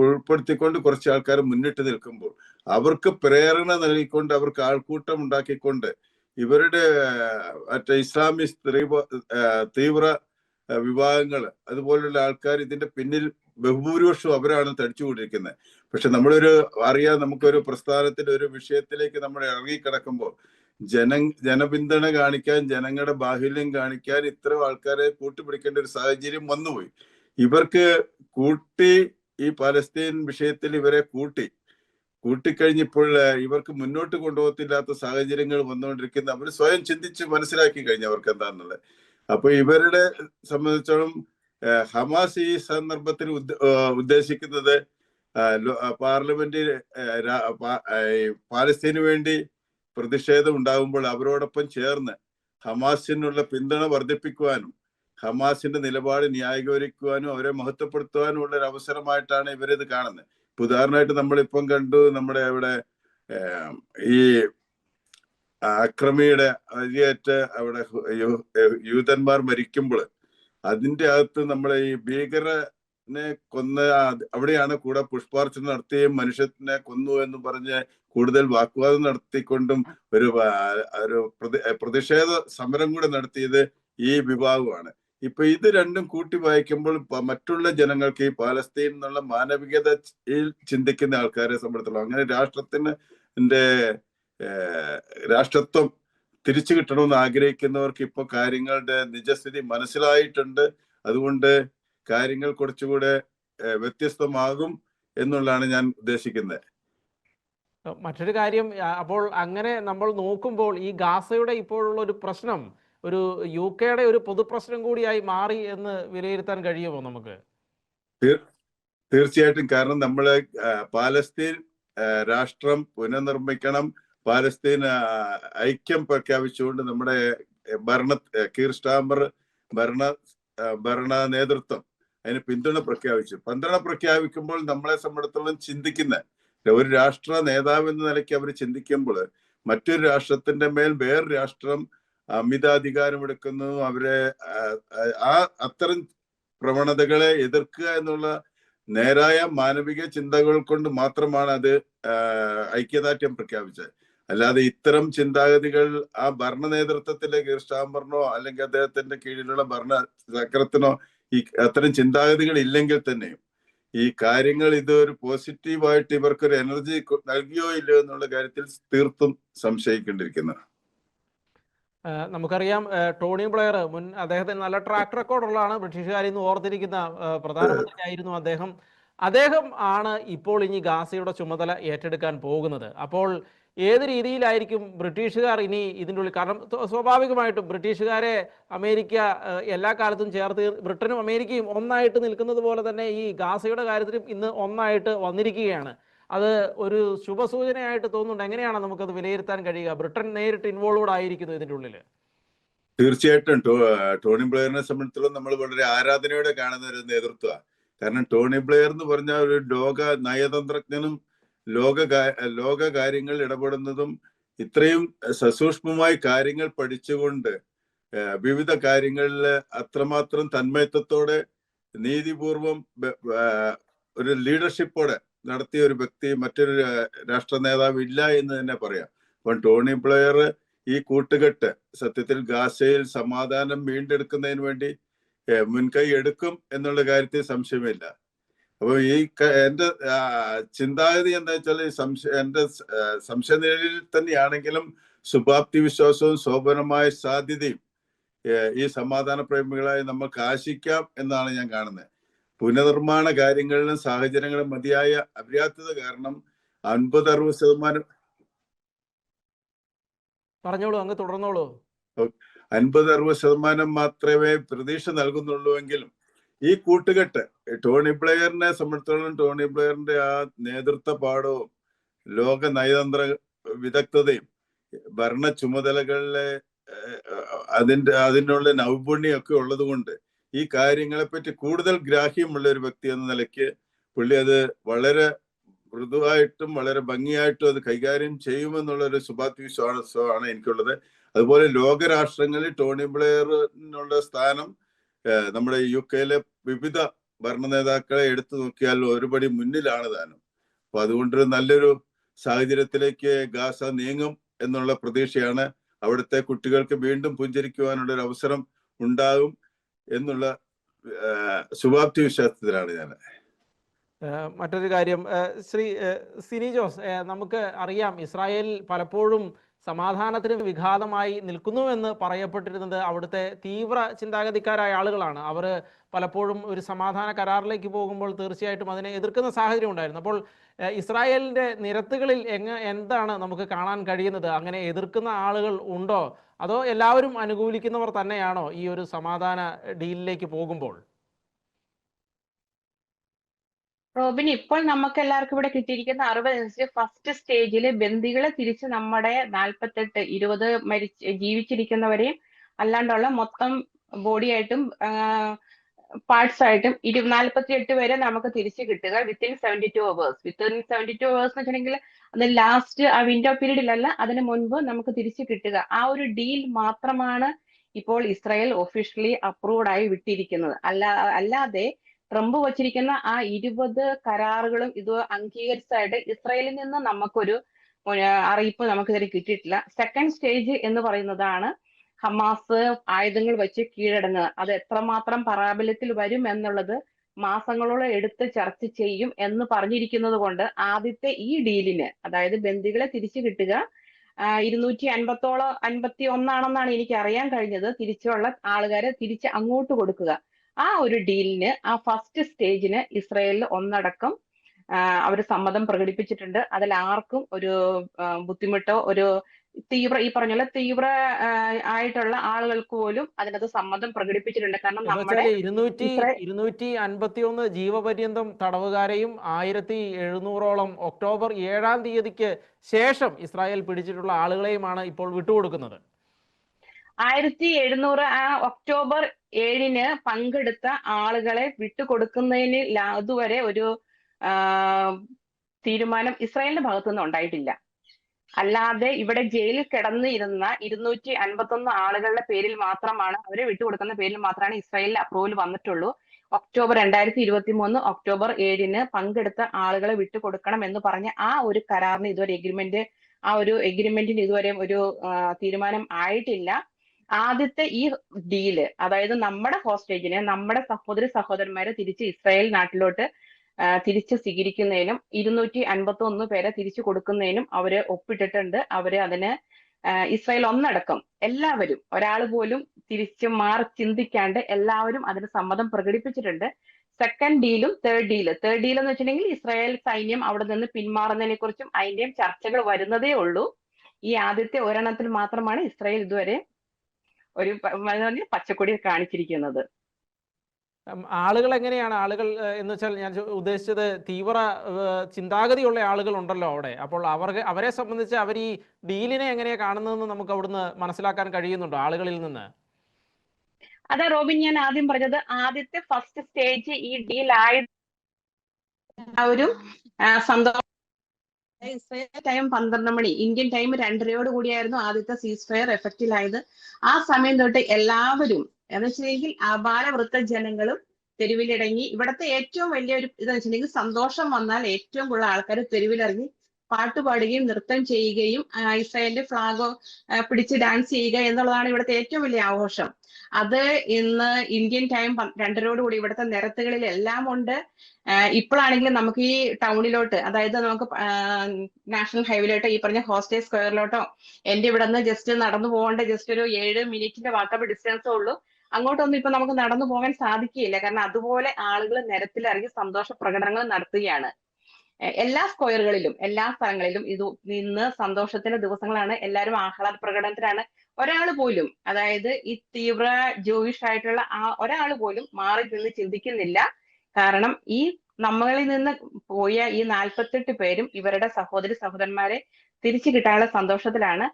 ഉൾപ്പെടുത്തിക്കൊണ്ട് കുറച്ച് ആൾക്കാർ മുന്നിട്ട് നിൽക്കുമ്പോൾ അവർക്ക് പ്രേരണ നൽകിക്കൊണ്ട് അവർക്ക് ആൾക്കൂട്ടം ഉണ്ടാക്കിക്കൊണ്ട് ഇവരുടെ മറ്റേ ഇസ്ലാമിസ്റ്റ് തീവ്ര വിഭാഗങ്ങൾ അതുപോലുള്ള ആൾക്കാർ ഇതിന്റെ പിന്നിൽ ബഹുഭൂരിപക്ഷവും അവരാണ് തടിച്ചുകൊണ്ടിരിക്കുന്നത്. പക്ഷെ നമുക്കൊരു പ്രസ്ഥാനത്തിന്റെ ഒരു വിഷയത്തിലേക്ക് നമ്മൾ ഇറങ്ങിക്കിടക്കുമ്പോൾ ജനപിന്തുണ കാണിക്കാൻ, ജനങ്ങളുടെ ബാഹുല്യം കാണിക്കാൻ ഇത്തരം ആൾക്കാരെ കൂട്ടുപിടിക്കേണ്ട ഒരു സാഹചര്യം വന്നുപോയി. ഇവർക്ക് ഈ പലസ്തീൻ വിഷയത്തിൽ ഇവരെ കൂട്ടിക്കഴിഞ്ഞപ്പോൾ ഇവർക്ക് മുന്നോട്ട് കൊണ്ടുപോകത്തില്ലാത്ത സാഹചര്യങ്ങൾ വന്നുകൊണ്ടിരിക്കുന്ന അവർ സ്വയം ചിന്തിച്ച് മനസ്സിലാക്കി കഴിഞ്ഞു അവർക്ക് എന്താണെന്നുള്ളത്. അപ്പൊ ഇവരുടെ സംബന്ധിച്ചോളം ഹമാസ് ഈ സന്ദർഭത്തിൽ ഉദ്ദേശിക്കുന്നത് പാർലമെന്റിൽ പാലസ്തീന് വേണ്ടി പ്രതിഷേധം ഉണ്ടാകുമ്പോൾ അവരോടൊപ്പം ചേർന്ന് ഹമാസിനുള്ള പിന്തുണ വർദ്ധിപ്പിക്കുവാനും ഹമാസിന്റെ നിലപാട് ന്യായീകരിക്കുവാനും അവരെ മഹത്വപ്പെടുത്തുവാനും ഉള്ള ഒരു അവസരമായിട്ടാണ് ഇവരിത് കാണുന്നത്. ഉദാഹരണമായിട്ട് നമ്മളിപ്പം കണ്ടു, നമ്മുടെ ഇവിടെ ഈ അക്രമിയുടെ അരിയേറ്റ് അവിടെ യൂതന്മാർ മരിക്കുമ്പോൾ അതിന്റെ അകത്ത് നമ്മളെ ഈ ഭീകരനെ കൊന്ന അവിടെയാണ് കൂടെ പുഷ്പാർച്ചന നടത്തുകയും മനുഷ്യനെ കൊന്നു എന്ന് പറഞ്ഞ് കൂടുതൽ വാഗ്വാദം നടത്തിക്കൊണ്ടും ഒരു പ്രതിഷേധ സമരം കൂടെ നടത്തിയത് ഈ വിഭാഗമാണ്. ഇപ്പൊ ഇത് രണ്ടും കൂട്ടി വായിക്കുമ്പോൾ മറ്റുള്ള ജനങ്ങൾക്ക് ഈ പാലസ്തീൻ എന്നുള്ള മാനവികതയിൽ ചിന്തിക്കുന്ന ആൾക്കാരെ സംബന്ധിച്ചിടത്തോളം അങ്ങനെ രാഷ്ട്രത്വം തിരിച്ചു കിട്ടണമെന്ന് ആഗ്രഹിക്കുന്നവർക്ക് ഇപ്പൊ കാര്യങ്ങളുടെ നിജസ്ഥിതി മനസ്സിലായിട്ടുണ്ട്. അതുകൊണ്ട് കാര്യങ്ങൾ കുറച്ചുകൂടെ വ്യത്യസ്തമാകും എന്നുള്ളതാണ് ഞാൻ ഉദ്ദേശിക്കുന്നത്. മറ്റൊരു കാര്യം, അപ്പോൾ അങ്ങനെ നമ്മൾ നോക്കുമ്പോൾ ഈ ഗാസയുടെ ഇപ്പോഴുള്ള ഒരു പ്രശ്നം ഒരു UK ഒരു പൊതുപ്രശ്നം കൂടിയായി മാറി എന്ന് വിലയിരുത്താൻ കഴിയുമോ നമുക്ക്? തീർച്ചയായിട്ടും. കാരണം നമ്മള് പാലസ്തീൻ രാഷ്ട്രം പുനർനിർമ്മിക്കണം, പാലസ്തീൻ ഐക്യം പ്രഖ്യാപിച്ചുകൊണ്ട് നമ്മുടെ കീർ സ്റ്റാമർ ഭരണ നേതൃത്വം അതിന് പിന്തുണ പ്രഖ്യാപിക്കുമ്പോൾ നമ്മളെ സംബന്ധിച്ചിടത്തോളം ചിന്തിക്കുന്ന ഒരു രാഷ്ട്ര നേതാവ് എന്ന നിലയ്ക്ക് അവർ ചിന്തിക്കുമ്പോൾ മറ്റൊരു രാഷ്ട്രത്തിന്റെ മേൽ വേറൊരു രാഷ്ട്രം അമിതാധികാരമെടുക്കുന്നു, അവരെ അത്തരം പ്രവണതകളെ എതിർക്കുക എന്നുള്ള നേരായ മാനവിക ചിന്തകൾ കൊണ്ട് മാത്രമാണ് അത് ഐക്യദാർഢ്യം പ്രഖ്യാപിച്ചത്. അല്ലാതെ ഇത്തരം ചിന്താഗതികൾ ആ ഭരണ നേതൃത്വത്തിലെ കീർ സ്റ്റാമറിനോ അല്ലെങ്കിൽ അദ്ദേഹത്തിന്റെ കീഴിലുള്ള ഭരണ ചക്രത്തിനോ അത്തരം ചിന്താഗതികൾ ഇല്ലെങ്കിൽ തന്നെയും ഈ കാര്യങ്ങൾ ഇതൊരു പോസിറ്റീവായിട്ട് ഇവർക്കൊരു എനർജി നൽകിയോ ഇല്ലയോ എന്നുള്ള കാര്യത്തിൽ തീർത്തും സംശയിക്കേണ്ടിയിരിക്കുന്നു. നമുക്കറിയാം ടോണി ബ്ലെയർ അദ്ദേഹത്തിന് നല്ല ട്രാക്ക് റെക്കോർഡുള്ളതാണ്. ബ്രിട്ടീഷുകാരിൽ നിന്ന് ഓർത്തിരിക്കുന്ന പ്രധാനമന്ത്രിയായിരുന്നു അദ്ദേഹം ആണ് ഇപ്പോൾ ഇനി ഗാസയുടെ ചുമതല ഏറ്റെടുക്കാൻ പോകുന്നത്. അപ്പോൾ ഏത് രീതിയിലായിരിക്കും ബ്രിട്ടീഷുകാർ ഇനി ഇതിൻ്റെ ഉള്ളിൽ, കാരണം സ്വാഭാവികമായിട്ടും ബ്രിട്ടീഷുകാരെ അമേരിക്ക എല്ലാ കാലത്തും ചേർത്ത്, ബ്രിട്ടനും അമേരിക്കയും ഒന്നായിട്ട് നിൽക്കുന്നത് പോലെ തന്നെ ഈ ഗാസയുടെ കാര്യത്തിലും ഇന്ന് ഒന്നായിട്ട് വന്നിരിക്കുകയാണ്. അത് ഒരു ശുഭസൂചനയായിട്ട് തോന്നുന്നുണ്ട്. എങ്ങനെയാണ് നമുക്കത് വിലയിരുത്താൻ കഴിയുക? ബ്രിട്ടൻ നേരിട്ട് ഇൻവോൾവ്ഡ് ആയിരിക്കുന്നു ഇതിൻ്റെ ഉള്ളിൽ. തീർച്ചയായിട്ടും ടോണി ബ്ലെയറിനെ സംബന്ധിച്ചിടത്തോളം നമ്മൾ വളരെ ആരാധനയോടെ കാണുന്ന ഒരു നേതൃത്വമാണ്. കാരണം ടോണി ബ്ലെയർ എന്ന് പറഞ്ഞാൽ ഒരു ലോക നയതന്ത്രജ്ഞനും ലോക കാര്യങ്ങൾ ഇടപെടുന്നതും ഇത്രയും സസൂക്ഷ്മമായി കാര്യങ്ങൾ പഠിച്ചുകൊണ്ട് വിവിധ കാര്യങ്ങളിൽ അത്രമാത്രം തന്മയത്വത്തോടെ നീതിപൂർവം ഒരു ലീഡർഷിപ്പോടെ നടത്തിയ ഒരു വ്യക്തി മറ്റൊരു രാഷ്ട്ര നേതാവ് ഇല്ല എന്ന് തന്നെ പറയാം. അപ്പം ടോണി ബ്ലെയർ ഈ കൂട്ടുകെട്ട് സത്യത്തിൽ ഗാസയിൽ സമാധാനം വീണ്ടെടുക്കുന്നതിന് വേണ്ടി മുൻകൈ എടുക്കും എന്നുള്ള കാര്യത്തിൽ സംശയമില്ല. അപ്പൊ എന്റെ ചിന്താഗതി എന്താ വെച്ചാൽ എന്റെ സംശയനിലയിൽ തന്നെയാണെങ്കിലും ശുഭാപ്തി വിശ്വാസവും ശോഭനമായ സാധ്യതയും ഈ സമാധാന പ്രേമികളായി നമുക്ക് ആശിക്കാം എന്നാണ് ഞാൻ കാണുന്നത്. പുനർനിർമ്മാണ കാര്യങ്ങളിലും സാഹചര്യങ്ങളും മതിയായ അപര്യാപ്തത കാരണം 50-60% പറഞ്ഞോളൂ, അങ്ങ് തുടർന്നോളൂ. 50-60% മാത്രമേ പ്രതീക്ഷ നൽകുന്നുള്ളൂ എങ്കിലും ഈ കൂട്ടുകെട്ട് ടോണി ബ്ലെയറിനെ സംബന്ധിച്ചിടത്തോളം ടോണി ബ്ലെയറിന്റെ ആ നേതൃത്വ പാഠവും ലോക നയതന്ത്ര വിദഗ്ധതയും ഭരണ ചുമതലകളിലെ അതിനുള്ള നൈപുണ്യമൊക്കെ ഉള്ളത് കൊണ്ട് ഈ കാര്യങ്ങളെപ്പറ്റി കൂടുതൽ ഗ്രാഹ്യമുള്ള ഒരു വ്യക്തി എന്ന നിലയ്ക്ക് പുള്ളി അത് വളരെ മൃദുവായിട്ടും വളരെ ഭംഗിയായിട്ടും അത് കൈകാര്യം ചെയ്യുമെന്നുള്ള ഒരു ശുഭാപ്തി വിശ്വാസമാണ് എനിക്കുള്ളത്. അതുപോലെ ലോകരാഷ്ട്രങ്ങളിൽ ടോണി ബ്ലെയറിനുള്ള സ്ഥാനം നമ്മുടെ UK വിവിധ ഭരണ നേതാക്കളെ എടുത്തു നോക്കിയാൽ ഒരുപടി മുന്നിലാണ് താനും. അപ്പൊ അതുകൊണ്ട് നല്ലൊരു സാഹചര്യത്തിലേക്ക് ഗാസ നീങ്ങും എന്നുള്ള പ്രതീക്ഷയാണ്. അവിടുത്തെ കുട്ടികൾക്ക് വീണ്ടും പുഞ്ചരിക്കുവാനുള്ള ഒരു അവസരം ഉണ്ടാകും എന്നുള്ള ശുഭാപ്തി വിശ്വാസത്തിലാണ് ഞാൻ. മറ്റൊരു കാര്യം, ശ്രീ സിനി ജോസ്, നമുക്ക് അറിയാം ഇസ്രായേൽ പലപ്പോഴും സമാധാനത്തിന് വിഘാതമായി നിൽക്കുന്നുവെന്ന് പറയപ്പെട്ടിരുന്നത് അവിടുത്തെ തീവ്ര ചിന്താഗതിക്കാരായ ആളുകളാണ്. അവർ പലപ്പോഴും ഒരു സമാധാന കരാറിലേക്ക് പോകുമ്പോൾ തീർച്ചയായിട്ടും അതിനെ എതിർക്കുന്ന സാഹചര്യം ഉണ്ടായിരുന്നു. അപ്പോൾ ഇസ്രായേലിൻ്റെ നിരത്തുകളിൽ എന്താണ് നമുക്ക് കാണാൻ കഴിയുന്നത്? അങ്ങനെ എതിർക്കുന്ന ആളുകൾ ഉണ്ടോ, അതോ എല്ലാവരും അനുകൂലിക്കുന്നവർ തന്നെയാണോ ഈ ഒരു സമാധാന ഡീലിലേക്ക് പോകുമ്പോൾ? റോബിൻ, ഇപ്പോൾ നമുക്ക് എല്ലാവർക്കും ഇവിടെ കിട്ടിയിരിക്കുന്ന അറിവനുസരിച്ച് ഫസ്റ്റ് സ്റ്റേജിൽ ബന്ദികളെ തിരിച്ച് നമ്മുടെ 48 20 ജീവിച്ചിരിക്കുന്നവരെയും അല്ലാണ്ടുള്ള മൊത്തം ബോഡിയായിട്ടും പാർട്സ് ആയിട്ടും 48 വരെ നമുക്ക് തിരിച്ചു കിട്ടുക വിത്തിൻ 72 അവേഴ്സ്. വിത്തിൻ 72 അവേഴ്സ് എന്ന് വെച്ചിട്ടുണ്ടെങ്കിൽ അത് ലാസ്റ്റ് ആ വിൻഡോ പീരീഡിലല്ല, അതിന് മുൻപ് നമുക്ക് തിരിച്ചു കിട്ടുക. ആ ഒരു ഡീൽ മാത്രമാണ് ഇപ്പോൾ ഇസ്രായേൽ ഒഫീഷ്യലി അപ്രൂവ്ഡ് ആയി വിട്ടിരിക്കുന്നത്. അല്ലാതെ ട്രംപ് വച്ചിരിക്കുന്ന ആ 20 കരാറുകളും ഇത് അംഗീകരിച്ചതായിട്ട് ഇസ്രായേലിൽ നിന്ന് നമുക്കൊരു അറിയിപ്പ് നമുക്കിതുവരെ കിട്ടിയിട്ടില്ല. സെക്കൻഡ് സ്റ്റേജ് എന്ന് പറയുന്നതാണ് ഹമാസ് ആയുധങ്ങൾ വെച്ച് കീഴടങ്ങുക. അത് എത്രമാത്രം പ്രാബല്യത്തിൽ വരും എന്നുള്ളത് മാസങ്ങളോളം എടുത്ത് ചർച്ച ചെയ്യും എന്ന് പറഞ്ഞിരിക്കുന്നത് കൊണ്ട് ആദ്യത്തെ ഈ ഡീലിന്, അതായത് ബന്ദികളെ തിരിച്ചു കിട്ടുക 251 എനിക്ക് അറിയാൻ കഴിഞ്ഞത്, തിരിച്ചുള്ള ആളുകാരെ തിരിച്ച് അങ്ങോട്ട് കൊടുക്കുക. ആ ഒരു ഡീലിന്, ആ ഫസ്റ്റ് സ്റ്റേജിന് ഇസ്രായേലിൽ ഒന്നടക്കം അവർ സമ്മതം പ്രകടിപ്പിച്ചിട്ടുണ്ട്. അതിൽ ആർക്കും ഒരു ബുദ്ധിമുട്ടോ ഒരു ഈ പറഞ്ഞ തീവ്ര ആയിട്ടുള്ള ആളുകൾക്ക് പോലും അതിനകത്ത് സമ്മതം പ്രകടിപ്പിച്ചിട്ടുണ്ട്. കാരണം നമ്മുടെ 251 ജീവപര്യന്തം തടവുകാരെയും 1700 ഒക്ടോബർ 7-ാം തീയതിക്ക് ശേഷം ഇസ്രായേൽ പിടിച്ചിട്ടുള്ള ആളുകളെയുമാണ് ഇപ്പോൾ വിട്ടുകൊടുക്കുന്നത്. 1700 ഒക്ടോബർ 7-ന് പങ്കെടുത്ത ആളുകളെ വിട്ടുകൊടുക്കുന്നതിന് അതുവരെ ഒരു തീരുമാനം ഇസ്രായേലിന്റെ ഭാഗത്തുനിന്ന് ഉണ്ടായിട്ടില്ല. അല്ലാതെ ഇവിടെ ജയിലിൽ കിടന്നിരുന്ന 251 ആളുകളുടെ പേരിൽ മാത്രമാണ്, അവരെ വിട്ടുകൊടുക്കുന്ന പേരിൽ മാത്രമാണ് ഇസ്രായേലിൽ അപ്രൂവൽ വന്നിട്ടുള്ളൂ. ഒക്ടോബർ 2023 ഒക്ടോബർ 7-ന് പങ്കെടുത്ത ആളുകളെ വിട്ടുകൊടുക്കണം എന്ന് പറഞ്ഞ ആ ഒരു കരാറിന് ഇതുവരെ എഗ്രിമെന്റിന് ഇതുവരെ ഒരു തീരുമാനം ആയിട്ടില്ല. ആദ്യത്തെ ഈ ഡീല്, അതായത് നമ്മുടെ ഹോസ്റ്റേജിനെ, നമ്മുടെ സഹോദരന്മാരെ തിരിച്ച് ഇസ്രായേൽ നാട്ടിലോട്ട് തിരിച്ച് സ്വീകരിക്കുന്നതിനും 251 പേരെ തിരിച്ചു കൊടുക്കുന്നതിനും അവര് ഒപ്പിട്ടിട്ടുണ്ട്. അവര് അതിന് ഇസ്രായേൽ ഒന്നടക്കം എല്ലാവരും, ഒരാൾ പോലും തിരിച്ച് മാറി ചിന്തിക്കാണ്ട് എല്ലാവരും അതിന് സമ്മതം പ്രകടിപ്പിച്ചിട്ടുണ്ട്. സെക്കൻഡ് ഡീലും തേർഡ് ഡീൽ എന്ന് വെച്ചിട്ടുണ്ടെങ്കിൽ ഇസ്രായേൽ സൈന്യം അവിടെ നിന്ന് പിന്മാറുന്നതിനെ കുറിച്ചും അതിന്റെയും ചർച്ചകൾ വരുന്നതേ ഉള്ളൂ. ഈ ആദ്യത്തെ ഒരെണ്ണത്തിൽ മാത്രമാണ് ഇസ്രായേൽ ഇതുവരെ ഒരു പച്ചക്കൊടി കാണിച്ചിരിക്കുന്നത്. ആളുകൾ എങ്ങനെയാണ്? ആളുകൾ എന്ന് വെച്ചാൽ ഞാൻ ഉദ്ദേശിച്ചത് തീവ്ര ചിന്താഗതിയുള്ള ആളുകൾ ഉണ്ടല്ലോ അവിടെ. അപ്പോൾ അവരെ സംബന്ധിച്ച് അവർ ഈ ഡീലിനെ എങ്ങനെയാണ് കാണുന്നതെന്ന് നമുക്ക് അവിടുന്ന് മനസ്സിലാക്കാൻ കഴിയുന്നുണ്ടോ ആളുകളിൽ നിന്ന്? അതെ റോബിൻ, ഞാൻ ആദ്യം പറഞ്ഞത്, ആദ്യത്തെ ഫസ്റ്റ് സ്റ്റേജ് ഈ ഡീൽ ഒരു സന്തോഷം. ഇസ്രായേൽ ടൈം 12 മണി, ഇന്ത്യൻ ടൈം 2:30 കൂടിയായിരുന്നു ആദ്യത്തെ സീസ് ഫയർ എഫക്റ്റിലായത്. ആ സമയം തൊട്ട് എല്ലാവരും എന്ന് വെച്ചിട്ടുണ്ടെങ്കിൽ അപാരവൃത്ത ജനങ്ങളും തെരുവിലിറങ്ങി. ഇവിടുത്തെ ഏറ്റവും വലിയ ഒരു ഇതെന്ന് വെച്ചിട്ടുണ്ടെങ്കിൽ, സന്തോഷം വന്നാൽ ഏറ്റവും കൂടുതൽ ആൾക്കാർ തെരുവിലിറങ്ങി പാട്ടുപാടുകയും നൃത്തം ചെയ്യുകയും ഇസ്രായേലിന്റെ ഫ്ലാഗോ പിടിച്ച് ഡാൻസ് ചെയ്യുക എന്നുള്ളതാണ് ഇവിടുത്തെ ഏറ്റവും വലിയ ആഘോഷം. അത് ഇന്ന് ഇന്ത്യൻ ടൈം 2:30 കൂടി ഇവിടുത്തെ നിരത്തുകളിൽ എല്ലാം ഉണ്ട്. ഇപ്പോഴാണെങ്കിലും നമുക്ക് ഈ ടൗണിലോട്ട്, അതായത് നമുക്ക് നാഷണൽ ഹൈവേയിലോട്ടോ ഈ പറഞ്ഞ ഹോസ്റ്റേജ് സ്ക്വയറിലോട്ടോ എന്റെ ഇവിടെ നിന്ന് ജസ്റ്റ് നടന്നു പോകേണ്ട ജസ്റ്റ് ഒരു 7 മിനിറ്റിന്റെ വാക്കബിൾ ഡിസ്റ്റൻസേ ഉള്ളൂ. അങ്ങോട്ടൊന്നും ഇപ്പൊ നമുക്ക് നടന്നു പോകാൻ സാധിക്കുകയില്ല. കാരണം അതുപോലെ ആളുകൾ നിരത്തിലിറങ്ങി സന്തോഷ പ്രകടനങ്ങൾ നടത്തുകയാണ്. എല്ലാ സ്ക്വയറുകളിലും എല്ലാ സ്ഥലങ്ങളിലും ഇന്ന് സന്തോഷത്തിന്റെ ദിവസങ്ങളാണ്. എല്ലാവരും ആഹ്ലാദ പ്രകടനത്തിലാണ്. ഒരാൾ പോലും, അതായത് ഈ തീവ്ര ജൂയിഷ് ആയിട്ടുള്ള ഒരാൾ പോലും മാറി നിന്ന് ചിന്തിക്കുന്നില്ല. കാരണം ഈ നമ്മളിൽ നിന്ന് പോയ ഈ 48 പേരും ഇവരുടെ സഹോദരന്മാരെ തിരിച്ചു കിട്ടാനുള്ള സന്തോഷത്തിലാണ്.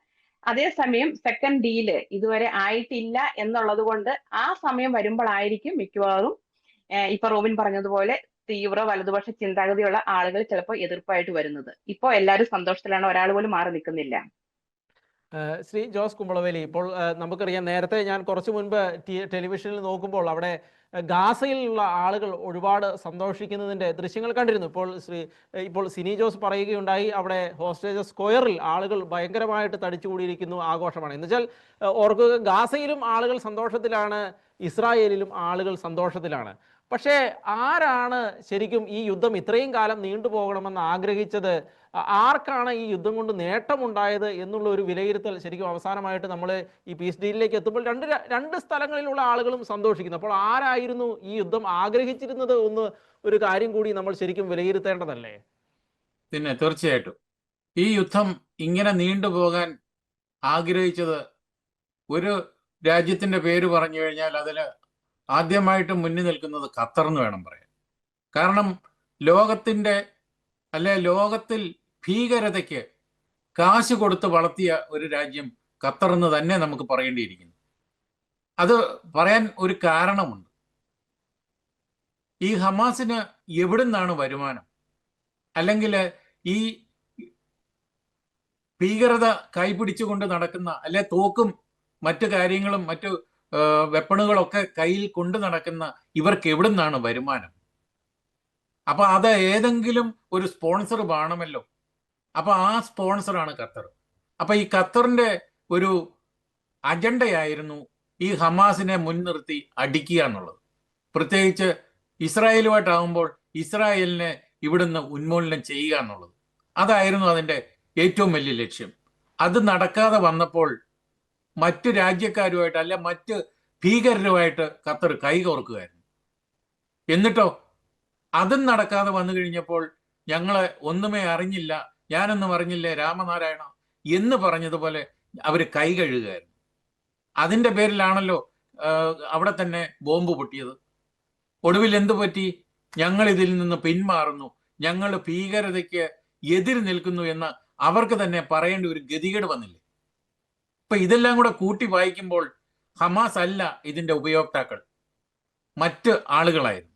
അതേസമയം സെക്കൻഡ് ഡീല് ഇതുവരെ ആയിട്ടില്ല എന്നുള്ളത് കൊണ്ട് ആ സമയം വരുമ്പോഴായിരിക്കും മിക്കവാറും ഇപ്പൊ റോബിൻ പറഞ്ഞതുപോലെ തീവ്ര വലതുപക്ഷ ചിന്താഗതിയുള്ള ആളുകൾ ചിലപ്പോൾ എതിർപ്പായിട്ട് വരുന്നത്. ഇപ്പോൾ എല്ലാവരും സന്തോഷത്തിലാണ്, ഒരാൾ പോലും മാറി നിൽക്കുന്നില്ല. ശ്രീ ജോസ് കുമ്പളവേലി, ഇപ്പോൾ നമുക്കറിയാം, നേരത്തെ ഞാൻ കുറച്ചു മുൻപ് ടെലിവിഷനിൽ നോക്കുമ്പോൾ അവിടെ ഗാസയിലുള്ള ആളുകൾ ഒരുപാട് സന്തോഷിക്കുന്നതിൻ്റെ ദൃശ്യങ്ങൾ കണ്ടിരുന്നു. ഇപ്പോൾ സിനി ജോസ് പറയുകയുണ്ടായി, അവിടെ ഹോസ്റ്റേജ് സ്ക്വയറിൽ ആളുകൾ ഭയങ്കരമായിട്ട് തടിച്ചുകൂടിയിരിക്കുന്നു, ആഘോഷമാണ്. എന്നുവെച്ചാൽ ഓർക്കുക, ഗാസയിലും ആളുകൾ സന്തോഷത്തിലാണ്, ഇസ്രായേലിലും ആളുകൾ സന്തോഷത്തിലാണ്. പക്ഷേ ആരാണ് ശരിക്കും ഈ യുദ്ധം ഇത്രയും കാലം നീണ്ടുപോകണമെന്ന് ആഗ്രഹിച്ചത്? ആർക്കാണ് ഈ യുദ്ധം കൊണ്ട് നേട്ടമുണ്ടായത് എന്നുള്ള ഒരു വിലയിരുത്തൽ ശരിക്കും അവസാനമായിട്ട് നമ്മൾ ഈ പീസ് ഡീലിലേക്ക് എത്തുമ്പോൾ രണ്ട് സ്ഥലങ്ങളിലുള്ള ആളുകളും സന്തോഷിക്കുന്നു. അപ്പോൾ ആരായിരുന്നു ഈ യുദ്ധം ആഗ്രഹിച്ചിരുന്നത് ഒരു കാര്യം കൂടി നമ്മൾ ശരിക്കും വിലയിരുത്തേണ്ടതല്ലേ? പിന്നെ തീർച്ചയായിട്ടും ഈ യുദ്ധം ഇങ്ങനെ നീണ്ടുപോകാൻ ആഗ്രഹിച്ചത് ഒരു രാജ്യത്തിന്റെ പേര് പറഞ്ഞു കഴിഞ്ഞാൽ അതിൽ ആദ്യമായിട്ട് മുന്നിൽ നിൽക്കുന്നത് ഖത്തർ എന്ന് വേണം പറയാൻ. കാരണം ലോകത്തിൽ ഭീകരതയ്ക്ക് കാശ് കൊടുത്ത് വളർത്തിയ ഒരു രാജ്യം ഖത്തർ എന്ന് തന്നെ നമുക്ക് പറയേണ്ടിയിരിക്കുന്നു. അത് പറയാൻ ഒരു കാരണമുണ്ട്. ഈ ഹമാസിന് എവിടുന്നാണ് വരുമാനം? അല്ലെങ്കിൽ ഈ ഭീകരത കൈപിടിച്ചുകൊണ്ട് നടക്കുന്ന, അല്ലെ തോക്കും മറ്റു കാര്യങ്ങളും മറ്റു വെപ്പണുകളൊക്കെ കയ്യിൽ കൊണ്ടു നടക്കുന്ന ഇവർക്ക് എവിടുന്നാണ് വരുമാനം? അപ്പൊ അത് ഏതെങ്കിലും ഒരു സ്പോൺസർ വേണമല്ലോ. അപ്പൊ ആ സ്പോൺസറാണ് ഖത്തർ. അപ്പൊ ഈ ഖത്തറിന്റെ ഒരു അജണ്ടയായിരുന്നു ഈ ഹമാസിനെ മുൻനിർത്തി അടിക്കുക എന്നുള്ളത്. പ്രത്യേകിച്ച് ഇസ്രായേലുമായിട്ടാകുമ്പോൾ ഇസ്രായേലിനെ ഇവിടുന്ന് ഉന്മൂലനം ചെയ്യുക എന്നുള്ളത്. അതായിരുന്നു അതിൻ്റെ ഏറ്റവും വലിയ ലക്ഷ്യം. അത് നടക്കാതെ വന്നപ്പോൾ മറ്റു രാജ്യക്കാരുമായിട്ട്, അല്ല മറ്റ് ഭീകരരുമായിട്ട് ഖത്തർ കൈകോർക്കുകയായിരുന്നു. എന്നിട്ടോ അതും നടക്കാതെ വന്നു കഴിഞ്ഞപ്പോൾ ഞങ്ങളെ ഒന്നുമേ അറിഞ്ഞില്ല, ഞാനൊന്നും അറിഞ്ഞില്ലേ രാമനാരായണ എന്ന് പറഞ്ഞതുപോലെ അവർ കൈ കഴുകുകയായിരുന്നു. അതിൻ്റെ പേരിലാണല്ലോ അവിടെ തന്നെ ബോംബ് പൊട്ടിയത്. ഒടുവിൽ എന്തു പറ്റി? ഞങ്ങൾ ഇതിൽ നിന്ന് പിന്മാറുന്നു, ഞങ്ങൾ ഭീകരതയ്ക്ക് എതിര് നിൽക്കുന്നു എന്ന് അവർക്ക് തന്നെ പറയേണ്ട ഒരു ഗതികേട് വന്നില്ലേ? ഇപ്പൊ ഇതെല്ലാം കൂടെ കൂട്ടി വായിക്കുമ്പോൾ ഹമാസ് അല്ല ഇതിന്റെ ഉപയോക്താക്കൾ, മറ്റ് ആളുകളായിരുന്നു.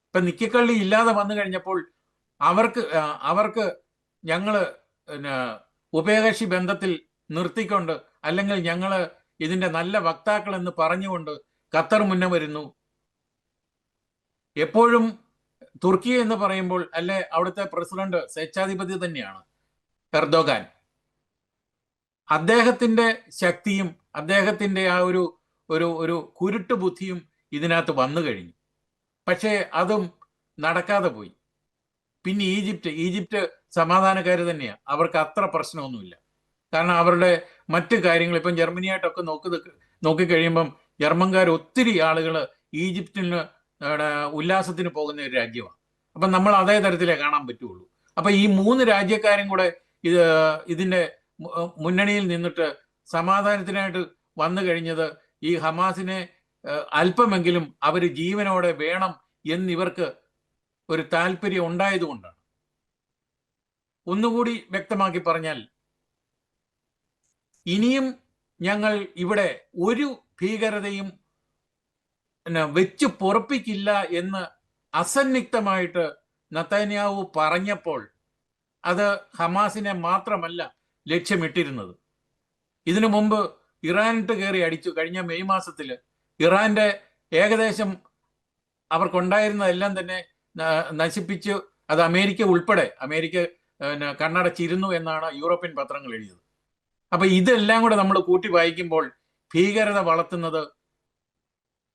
ഇപ്പൊ നിക്കക്കള്ളി ഇല്ലാതെ വന്നു കഴിഞ്ഞപ്പോൾ അവർക്ക് ഞങ്ങള് ഉഭയകക്ഷി ബന്ധത്തിൽ നിർത്തിക്കൊണ്ട്, അല്ലെങ്കിൽ ഞങ്ങള് ഇതിന്റെ നല്ല വക്താക്കൾ എന്ന് പറഞ്ഞുകൊണ്ട് ഖത്തർ മുന്നേ വരുന്നു. എപ്പോഴും തുർക്കി എന്ന് പറയുമ്പോൾ അല്ലെ അവിടുത്തെ പ്രസിഡന്റ് സ്വേച്ഛാധിപതി തന്നെയാണ് എർദോഗാൻ. അദ്ദേഹത്തിന്റെ ശക്തിയും അദ്ദേഹത്തിന്റെ ആ ഒരു കുരുട്ട് ബുദ്ധിയും ഇതിനകത്ത് വന്നു കഴിഞ്ഞു. പക്ഷേ അതും നടക്കാതെ പോയി. പിന്നെ ഈജിപ്റ്റ് സമാധാനക്കാർ തന്നെയാണ്, അവർക്ക് അത്ര പ്രശ്നമൊന്നുമില്ല. കാരണം അവരുടെ മറ്റു കാര്യങ്ങൾ ഇപ്പം ജർമ്മനിയായിട്ടൊക്കെ നോക്കിക്കഴിയുമ്പം ജർമ്മൻകാർ ഒത്തിരി ആളുകൾ ഈജിപ്തിന് ഉല്ലാസത്തിന് പോകുന്ന ഒരു രാജ്യമാണ്. അപ്പം നമ്മൾ അതേ തരത്തിലേ കാണാൻ പറ്റുള്ളൂ. അപ്പൊ ഈ 3 രാജ്യക്കാരും കൂടെ ഇതിന്റെ മുന്നണിയിൽ നിന്നിട്ട് സമാധാനത്തിനായിട്ട് വന്നു കഴിഞ്ഞത് ഈ ഹമാസിനെ അല്പമെങ്കിലും അവർ ജീവനോടെ വേണം എന്നിവർക്ക് ഒരു താല്പര്യം ഉണ്ടായതുകൊണ്ടാണ്. ഒന്നുകൂടി വ്യക്തമാക്കി പറഞ്ഞാൽ, ഇനിയും ഞങ്ങൾ ഇവിടെ ഒരു ഭീകരതയും വെച്ചു പൊറപ്പിക്കില്ല എന്ന് അസന്നിഗ്ധമായിട്ട് നെതന്യാഹു പറഞ്ഞപ്പോൾ അത് ഹമാസിനെ മാത്രമല്ല ലക്ഷ്യമിട്ടിരുന്നത്. ഇതിനു മുമ്പ് ഇറാനിട്ട് കയറി അടിച്ചു. കഴിഞ്ഞ മെയ് മാസത്തിൽ ഇറാന്റെ ഏകദേശം അവർക്കുണ്ടായിരുന്നതെല്ലാം തന്നെ നശിപ്പിച്ചു. അത് അമേരിക്ക ഉൾപ്പെടെ കണ്ണടച്ചിരുന്നു എന്നാണ് യൂറോപ്യൻ പത്രങ്ങൾ എഴുതിയത്. അപ്പൊ ഇതെല്ലാം കൂടെ നമ്മൾ കൂട്ടി വായിക്കുമ്പോൾ ഭീകരത വളർത്തുന്നത്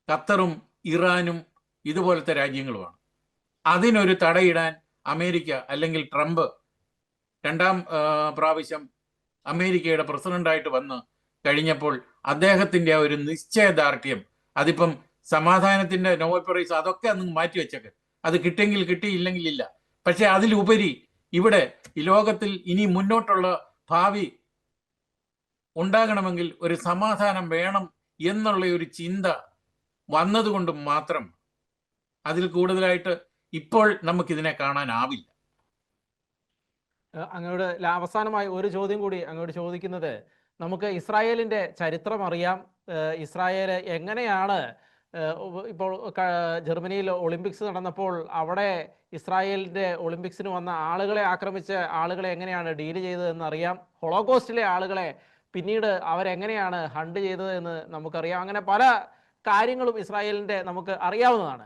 ഖത്തറും ഇറാനും ഇതുപോലത്തെ രാജ്യങ്ങളുമാണ്. അതിനൊരു തടയിടാൻ അമേരിക്ക, അല്ലെങ്കിൽ ട്രംപ് 2ാം പ്രാവശ്യം അമേരിക്കയുടെ പ്രസിഡന്റായിട്ട് വന്ന് കഴിഞ്ഞപ്പോൾ അദ്ദേഹത്തിന്റെ ആ ഒരു നിശ്ചയദാർഢ്യം, അതിപ്പം സമാധാനത്തിന്റെ നോബൽ പ്രൈസ് അതൊക്കെ അന്ന് മാറ്റിവെച്ചൊക്കെ, അത് കിട്ടിയെങ്കിൽ കിട്ടി, ഇല്ലെങ്കിൽ ഇല്ല. പക്ഷെ അതിലുപരി ഇവിടെ ഈ ലോകത്തിൽ ഇനി മുന്നോട്ടുള്ള ഭാവി ഉണ്ടാകണമെങ്കിൽ ഒരു സമാധാനം വേണം എന്നുള്ള ഒരു ചിന്ത വന്നതുകൊണ്ട് മാത്രം അതിൽ കൂടുതലായിട്ട് ഇപ്പോൾ നമുക്കിതിനെ കാണാനാവില്ല. അങ്ങോട്ട് അവസാനമായി ഒരു ചോദ്യം കൂടി അങ്ങോട്ട് ചോദിക്കുന്നത്, നമുക്ക് ഇസ്രായേലിൻ്റെ ചരിത്രം അറിയാം. ഇസ്രായേൽ എങ്ങനെയാണ് ഇപ്പോൾ ജർമ്മനിയിൽ ഒളിമ്പിക്സ് നടന്നപ്പോൾ അവിടെ ഇസ്രായേലിൻ്റെ ഒളിമ്പിക്സിന് വന്ന ആളുകളെ ആക്രമിച്ച ആളുകളെ എങ്ങനെയാണ് ഡീല് ചെയ്തതെന്ന് അറിയാം. ഹോളോകോസ്റ്റിലെ ആളുകളെ പിന്നീട് അവരെങ്ങനെയാണ് ഹണ്ട് ചെയ്തതെന്ന് നമുക്കറിയാം. അങ്ങനെ പല കാര്യങ്ങളും ഇസ്രായേലിൻ്റെ നമുക്ക് അറിയാവുന്നതാണ്.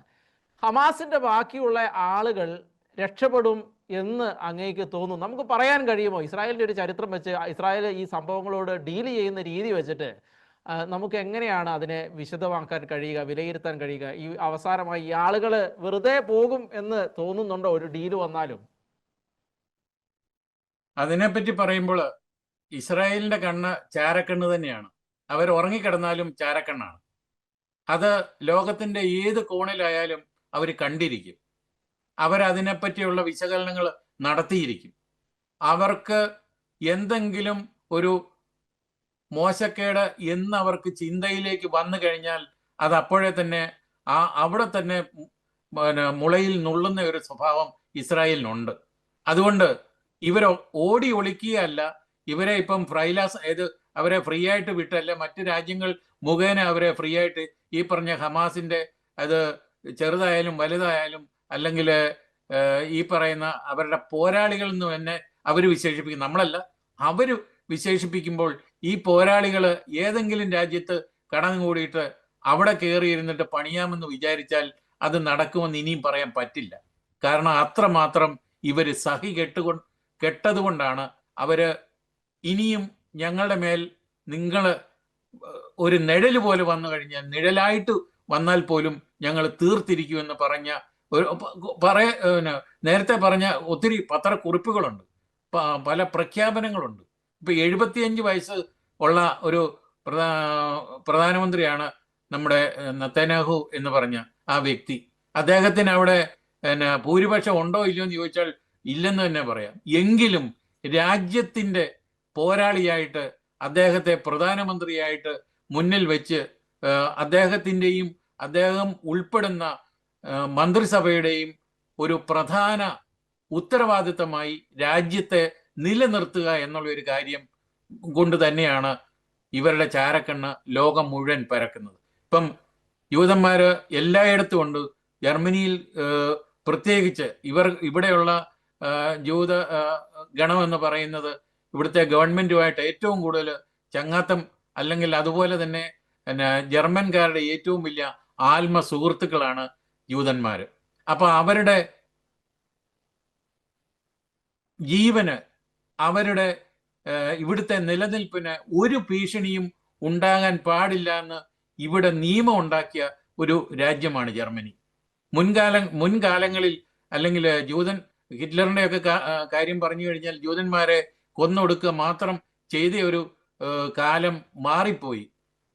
ഹമാസിൻ്റെ ബാക്കിയുള്ള ആളുകൾ രക്ഷപ്പെടും എന്ന് അങ്ങേക്ക് തോന്നുന്നു? നമുക്ക് പറയാൻ കഴിയുമോ? ഇസ്രായേലിൻ്റെ ഒരു ചരിത്രം വെച്ച് ഇസ്രായേൽ ഈ സംഭവങ്ങളോട് ഡീൽ ചെയ്യുന്ന രീതി വെച്ചിട്ട് നമുക്ക് എങ്ങനെയാണ് അതിനെ വിശദമാക്കാൻ കഴിയുക, വിലയിരുത്താൻ കഴിയുക? ഈ അവസാനമായി ഈ ആളുകൾ വെറുതെ പോകും എന്ന് തോന്നുന്നുണ്ടോ ഒരു ഡീല് വന്നാലും? അതിനെപ്പറ്റി പറയുമ്പോൾ ഇസ്രായേലിന്റെ കണ്ണ് ചാരക്കണ്ണ് തന്നെയാണ്. അവർ ഉറങ്ങിക്കിടന്നാലും ചാരക്കണ്ണാണ്. അത് ലോകത്തിന്റെ ഏത് കോണിലായാലും അവർ കണ്ടിരിക്കും. അവരതിനെപ്പറ്റിയുള്ള വിശകലനങ്ങൾ നടത്തിയിരിക്കും. അവർക്ക് എന്തെങ്കിലും ഒരു മോശക്കേട് എന്നവർക്ക് ചിന്തയിലേക്ക് വന്നു കഴിഞ്ഞാൽ അത് അപ്പോഴേ തന്നെ അവിടെ തന്നെ മുളയിൽ നുള്ളുന്ന ഒരു സ്വഭാവം ഇസ്രായേലിനുണ്ട്. അതുകൊണ്ട് ഇവർ ഓടി ഒളിക്കുകയല്ല, ഇവരെ ഇപ്പം അവരെ ഫ്രീ ആയിട്ട് വിട്ടല്ല, മറ്റു രാജ്യങ്ങൾ മുഖേന അവരെ ഫ്രീ ആയിട്ട് ഈ പറഞ്ഞ ഹമാസിന്റെ അത് ചെറുതായാലും വലുതായാലും അല്ലെങ്കിൽ ഈ പറയുന്ന അവരുടെ പോരാളികൾ എന്ന് തന്നെ അവർ വിശേഷിപ്പിക്കും, നമ്മളല്ല, അവർ വിശേഷിപ്പിക്കുമ്പോൾ ഈ പോരാളികൾ ഏതെങ്കിലും രാജ്യത്ത് കടന്നുകൂടിയിട്ട് അവിടെ കയറിയിരുന്നിട്ട് പണിയാമെന്ന് വിചാരിച്ചാൽ അത് നടക്കുമെന്ന് ഇനിയും പറയാൻ പറ്റില്ല. കാരണം അത്രമാത്രം ഇവർ കെട്ടതുകൊണ്ടാണ് അവര് ഇനിയും ഞങ്ങളുടെ മേൽ നിങ്ങൾ ഒരു നിഴല് പോലെ വന്നു കഴിഞ്ഞാൽ, നിഴലായിട്ട് വന്നാൽ പോലും ഞങ്ങൾ തീർത്തിരിക്കുമെന്ന് പറഞ്ഞ നേരത്തെ പറഞ്ഞ ഒത്തിരി പത്രക്കുറിപ്പുകളുണ്ട്, പല പ്രഖ്യാപനങ്ങളുണ്ട്. ഇപ്പൊ 75 വയസ്സ് ഉള്ള ഒരു പ്രധാനമന്ത്രിയാണ് നമ്മുടെ നെതന്യാഹു എന്ന് പറഞ്ഞ ആ വ്യക്തി. അദ്ദേഹത്തിന് അവിടെ ഭൂരിപക്ഷം ഉണ്ടോ ഇല്ലയോ എന്ന് ചോദിച്ചാൽ ഇല്ലെന്ന് തന്നെ പറയാം. എങ്കിലും രാജ്യത്തിന്റെ പോരാളിയായിട്ട് അദ്ദേഹത്തെ പ്രധാനമന്ത്രിയായിട്ട് മുന്നിൽ വെച്ച് അദ്ദേഹത്തിൻ്റെയും അദ്ദേഹം ഉൾപ്പെടുന്ന മന്ത്രിസഭയുടെയും ഒരു പ്രധാന ഉത്തരവാദിത്തമായി രാജ്യത്തെ നിലനിർത്തുക എന്നുള്ള ഒരു കാര്യം കൊണ്ട് തന്നെയാണ് ഇവരുടെ ചാരക്കണ്ണ് ലോകം മുഴുവൻ പരക്കുന്നത്. ഇപ്പം യൂതന്മാര് എല്ലായിടത്തും ഉണ്ട്. ജർമ്മനിയിൽ പ്രത്യേകിച്ച് ഇവിടെയുള്ള ജൂത ഗണമെന്ന് പറയുന്നത് ഇവിടുത്തെ ഗവൺമെന്റുമായിട്ട് ഏറ്റവും കൂടുതൽ ചങ്ങാത്തം, അല്ലെങ്കിൽ അതുപോലെ തന്നെ ജർമ്മൻകാരുടെ ഏറ്റവും വലിയ ആത്മ സുഹൃത്തുക്കളാണ് യൂതന്മാര്. അപ്പൊ അവരുടെ ജീവന്, അവരുടെ ഇവിടുത്തെ നിലനിൽപ്പിന് ഒരു ഭീഷണിയും ഉണ്ടാകാൻ പാടില്ല എന്ന് ഇവിടെ നിയമം ഉണ്ടാക്കിയ ഒരു രാജ്യമാണ് ജർമ്മനി. മുൻകാലങ്ങളിൽ അല്ലെങ്കിൽ ഹിറ്റ്ലറിന്റെ ഒക്കെ കാര്യം പറഞ്ഞു കഴിഞ്ഞാൽ ജൂതന്മാരെ കൊന്നൊടുക്കുക മാത്രം ചെയ്ത ഒരു കാലം മാറിപ്പോയി.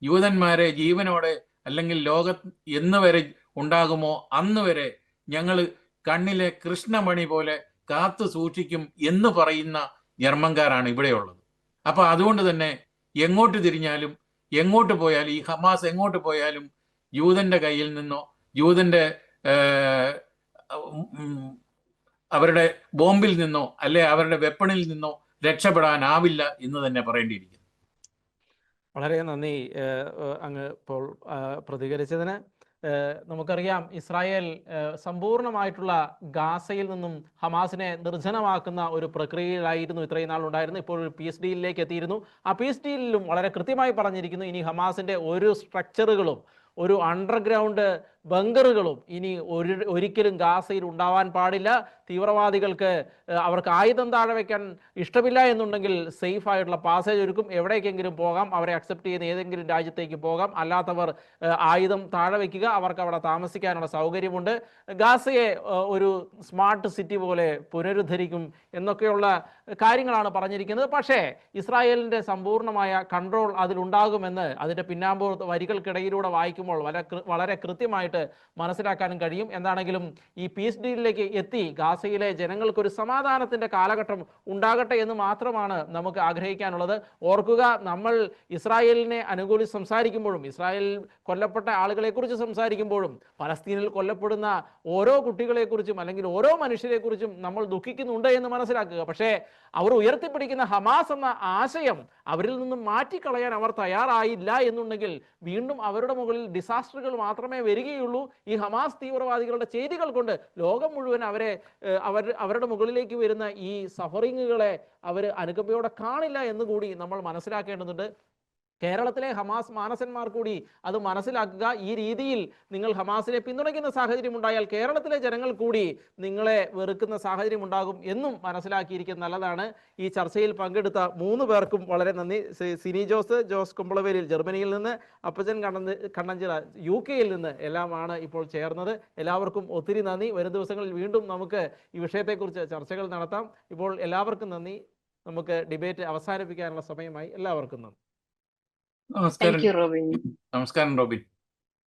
യൂതന്മാരെ ജീവനോടെ അല്ലെങ്കിൽ ലോകത്ത് എന്ന് വരെ ഉണ്ടാകുമോ അന്ന് വരെ ഞങ്ങൾ കണ്ണിലെ കൃഷ്ണമണി പോലെ കാത്തു സൂക്ഷിക്കും എന്ന് പറയുന്ന ജർമ്മൻകാരാണ് ഇവിടെയുള്ളത്. അപ്പൊ അതുകൊണ്ട് തന്നെ എങ്ങോട്ട് തിരിഞ്ഞാലും എങ്ങോട്ട് പോയാലും, ഈ ഹമാസ് എങ്ങോട്ട് പോയാലും യൂതന്റെ കയ്യിൽ നിന്നോ യൂതന്റെ അവരുടെ ബോംബിൽ നിന്നോ അല്ലെ അവരുടെ വെപ്പണിൽ നിന്നോ രക്ഷപ്പെടാനാവില്ല എന്ന് തന്നെ പറയേണ്ടിയിരിക്കുന്നു. വളരെ നന്ദി അങ്ങ് ഇപ്പോൾ പ്രതികരിച്ചതിന്. നമുക്കറിയാം, ഇസ്രായേൽ സമ്പൂർണ്ണമായിട്ടുള്ള ഗാസയിൽ നിന്നും ഹമാസിനെ നിർജ്ജനമാക്കുന്ന ഒരു പ്രക്രിയയിലായിരുന്നു ഇത്രയും നാൾ ഉണ്ടായിരുന്നു. ഇപ്പോൾ ഒരു പീസ് ഡീലിലേക്ക് എത്തിയിരുന്നു. ആ പീസ് ഡീലിലും വളരെ കൃത്യമായി പറഞ്ഞിരിക്കുന്നു, ഇനി ഹമാസിൻ്റെ ഒരു സ്ട്രക്ചറുകളും ഒരു അണ്ടർഗ്രൗണ്ട് ബങ്കറുകളും ഇനി ഒരിക്കലും ഗാസയിൽ ഉണ്ടാവാൻ പാടില്ല. തീവ്രവാദികൾക്ക് അവർക്ക് ആയുധം താഴെ വയ്ക്കാൻ ഇഷ്ടമില്ല എന്നുണ്ടെങ്കിൽ സേഫ് ആയിട്ടുള്ള പാസേജ് ഒരുക്കും, എവിടേക്കെങ്കിലും പോകാം, അവരെ അക്സെപ്റ്റ് ചെയ്യുന്ന ഏതെങ്കിലും രാജ്യത്തേക്ക് പോകാം. അല്ലാത്തവർ ആയുധം താഴെ വയ്ക്കുക, അവർക്ക് അവിടെ താമസിക്കാനുള്ള സൗകര്യമുണ്ട്. ഗാസയെ ഒരു സ്മാർട്ട് സിറ്റി പോലെ പുനരുദ്ധരിക്കും എന്നൊക്കെയുള്ള കാര്യങ്ങളാണ് പറഞ്ഞിരിക്കുന്നത്. പക്ഷേ ഇസ്രായേലിൻ്റെ സമ്പൂർണ്ണമായ കൺട്രോൾ അതിലുണ്ടാകുമെന്ന് അതിൻ്റെ പിന്നാമ്പൂർ വരികൾക്കിടയിലൂടെ വായിക്കുമ്പോൾ വളരെ കൃത്യമായിട്ട് മനസ്സിലാക്കാനും കഴിയും. എന്താണെങ്കിലും ഈ പീസ് ഡീലിലേക്ക് എത്തി ഗാസയിലെ ജനങ്ങൾക്കൊരു സമാധാനത്തിൻ്റെ കാലഘട്ടം ഉണ്ടാകട്ടെ എന്ന് മാത്രമാണ് നമുക്ക് ആഗ്രഹിക്കാനുള്ളത്. ഓർക്കുക, നമ്മൾ ഇസ്രായേലിനെ അനുകൂലിച്ച് സംസാരിക്കുമ്പോഴും ഇസ്രായേലിൽ കൊല്ലപ്പെട്ട ആളുകളെക്കുറിച്ച് സംസാരിക്കുമ്പോഴും പലസ്തീനിൽ കൊല്ലപ്പെടുന്ന ഓരോ കുട്ടികളെക്കുറിച്ചും അല്ലെങ്കിൽ ഓരോ മനുഷ്യരെക്കുറിച്ചും നമ്മൾ ദുഃഖിക്കുന്നുണ്ട് എന്ന് മനസ്സിലാക്കുക. പക്ഷേ അവർ ഉയർത്തിപ്പിടിക്കുന്ന ഹമാസ് എന്ന ആശയം അവരിൽ നിന്നും മാറ്റിക്കളയാൻ അവർ തയ്യാറായില്ല എന്നുണ്ടെങ്കിൽ വീണ്ടും അവരുടെ മുകളിൽ ഡിസാസ്റ്ററുകൾ മാത്രമേ വരികയുള്ളൂ. ഈ ഹമാസ് തീവ്രവാദികളുടെ ചെയ്തികൾ കൊണ്ട് ലോകം മുഴുവൻ അവരുടെ മുകളിലേക്ക് വരുന്ന ഈ സഫറിങ്ങുകളെ അവർ അനുകമ്പയോടെ കാണില്ല എന്നുകൂടി നമ്മൾ മനസ്സിലാക്കേണ്ടതുണ്ട്. കേരളത്തിലെ ഹമാസ് മാനസന്മാർ കൂടി അത് മനസ്സിലാക്കുക. ഈ രീതിയിൽ നിങ്ങൾ ഹമാസിനെ പിന്തുണയ്ക്കുന്ന സാഹചര്യം ഉണ്ടായാൽ കേരളത്തിലെ ജനങ്ങൾ കൂടി നിങ്ങളെ വെറുക്കുന്ന സാഹചര്യം ഉണ്ടാകും എന്നും മനസ്സിലാക്കിയിരിക്കുന്നത് നല്ലതാണ്. ഈ ചർച്ചയിൽ പങ്കെടുത്ത 3 പേർക്കും വളരെ നന്ദി. സിനി ജോസ് കുമ്പളവേലിൽ ജർമ്മനിയിൽ നിന്ന്, അപ്പച്ചൻ കണ്ണഞ്ചിറ UK നിന്ന് എല്ലാമാണ് ഇപ്പോൾ ചേർന്നത്. എല്ലാവർക്കും ഒത്തിരി നന്ദി. വരും ദിവസങ്ങളിൽ വീണ്ടും നമുക്ക് ഈ വിഷയത്തെക്കുറിച്ച് ചർച്ചകൾ നടത്താം. ഇപ്പോൾ എല്ലാവർക്കും നന്ദി. നമുക്ക് ഡിബേറ്റ് അവസാനിപ്പിക്കാനുള്ള സമയമായി. എല്ലാവർക്കും നന്ദി. നമസ്കാരം റോബിൻ.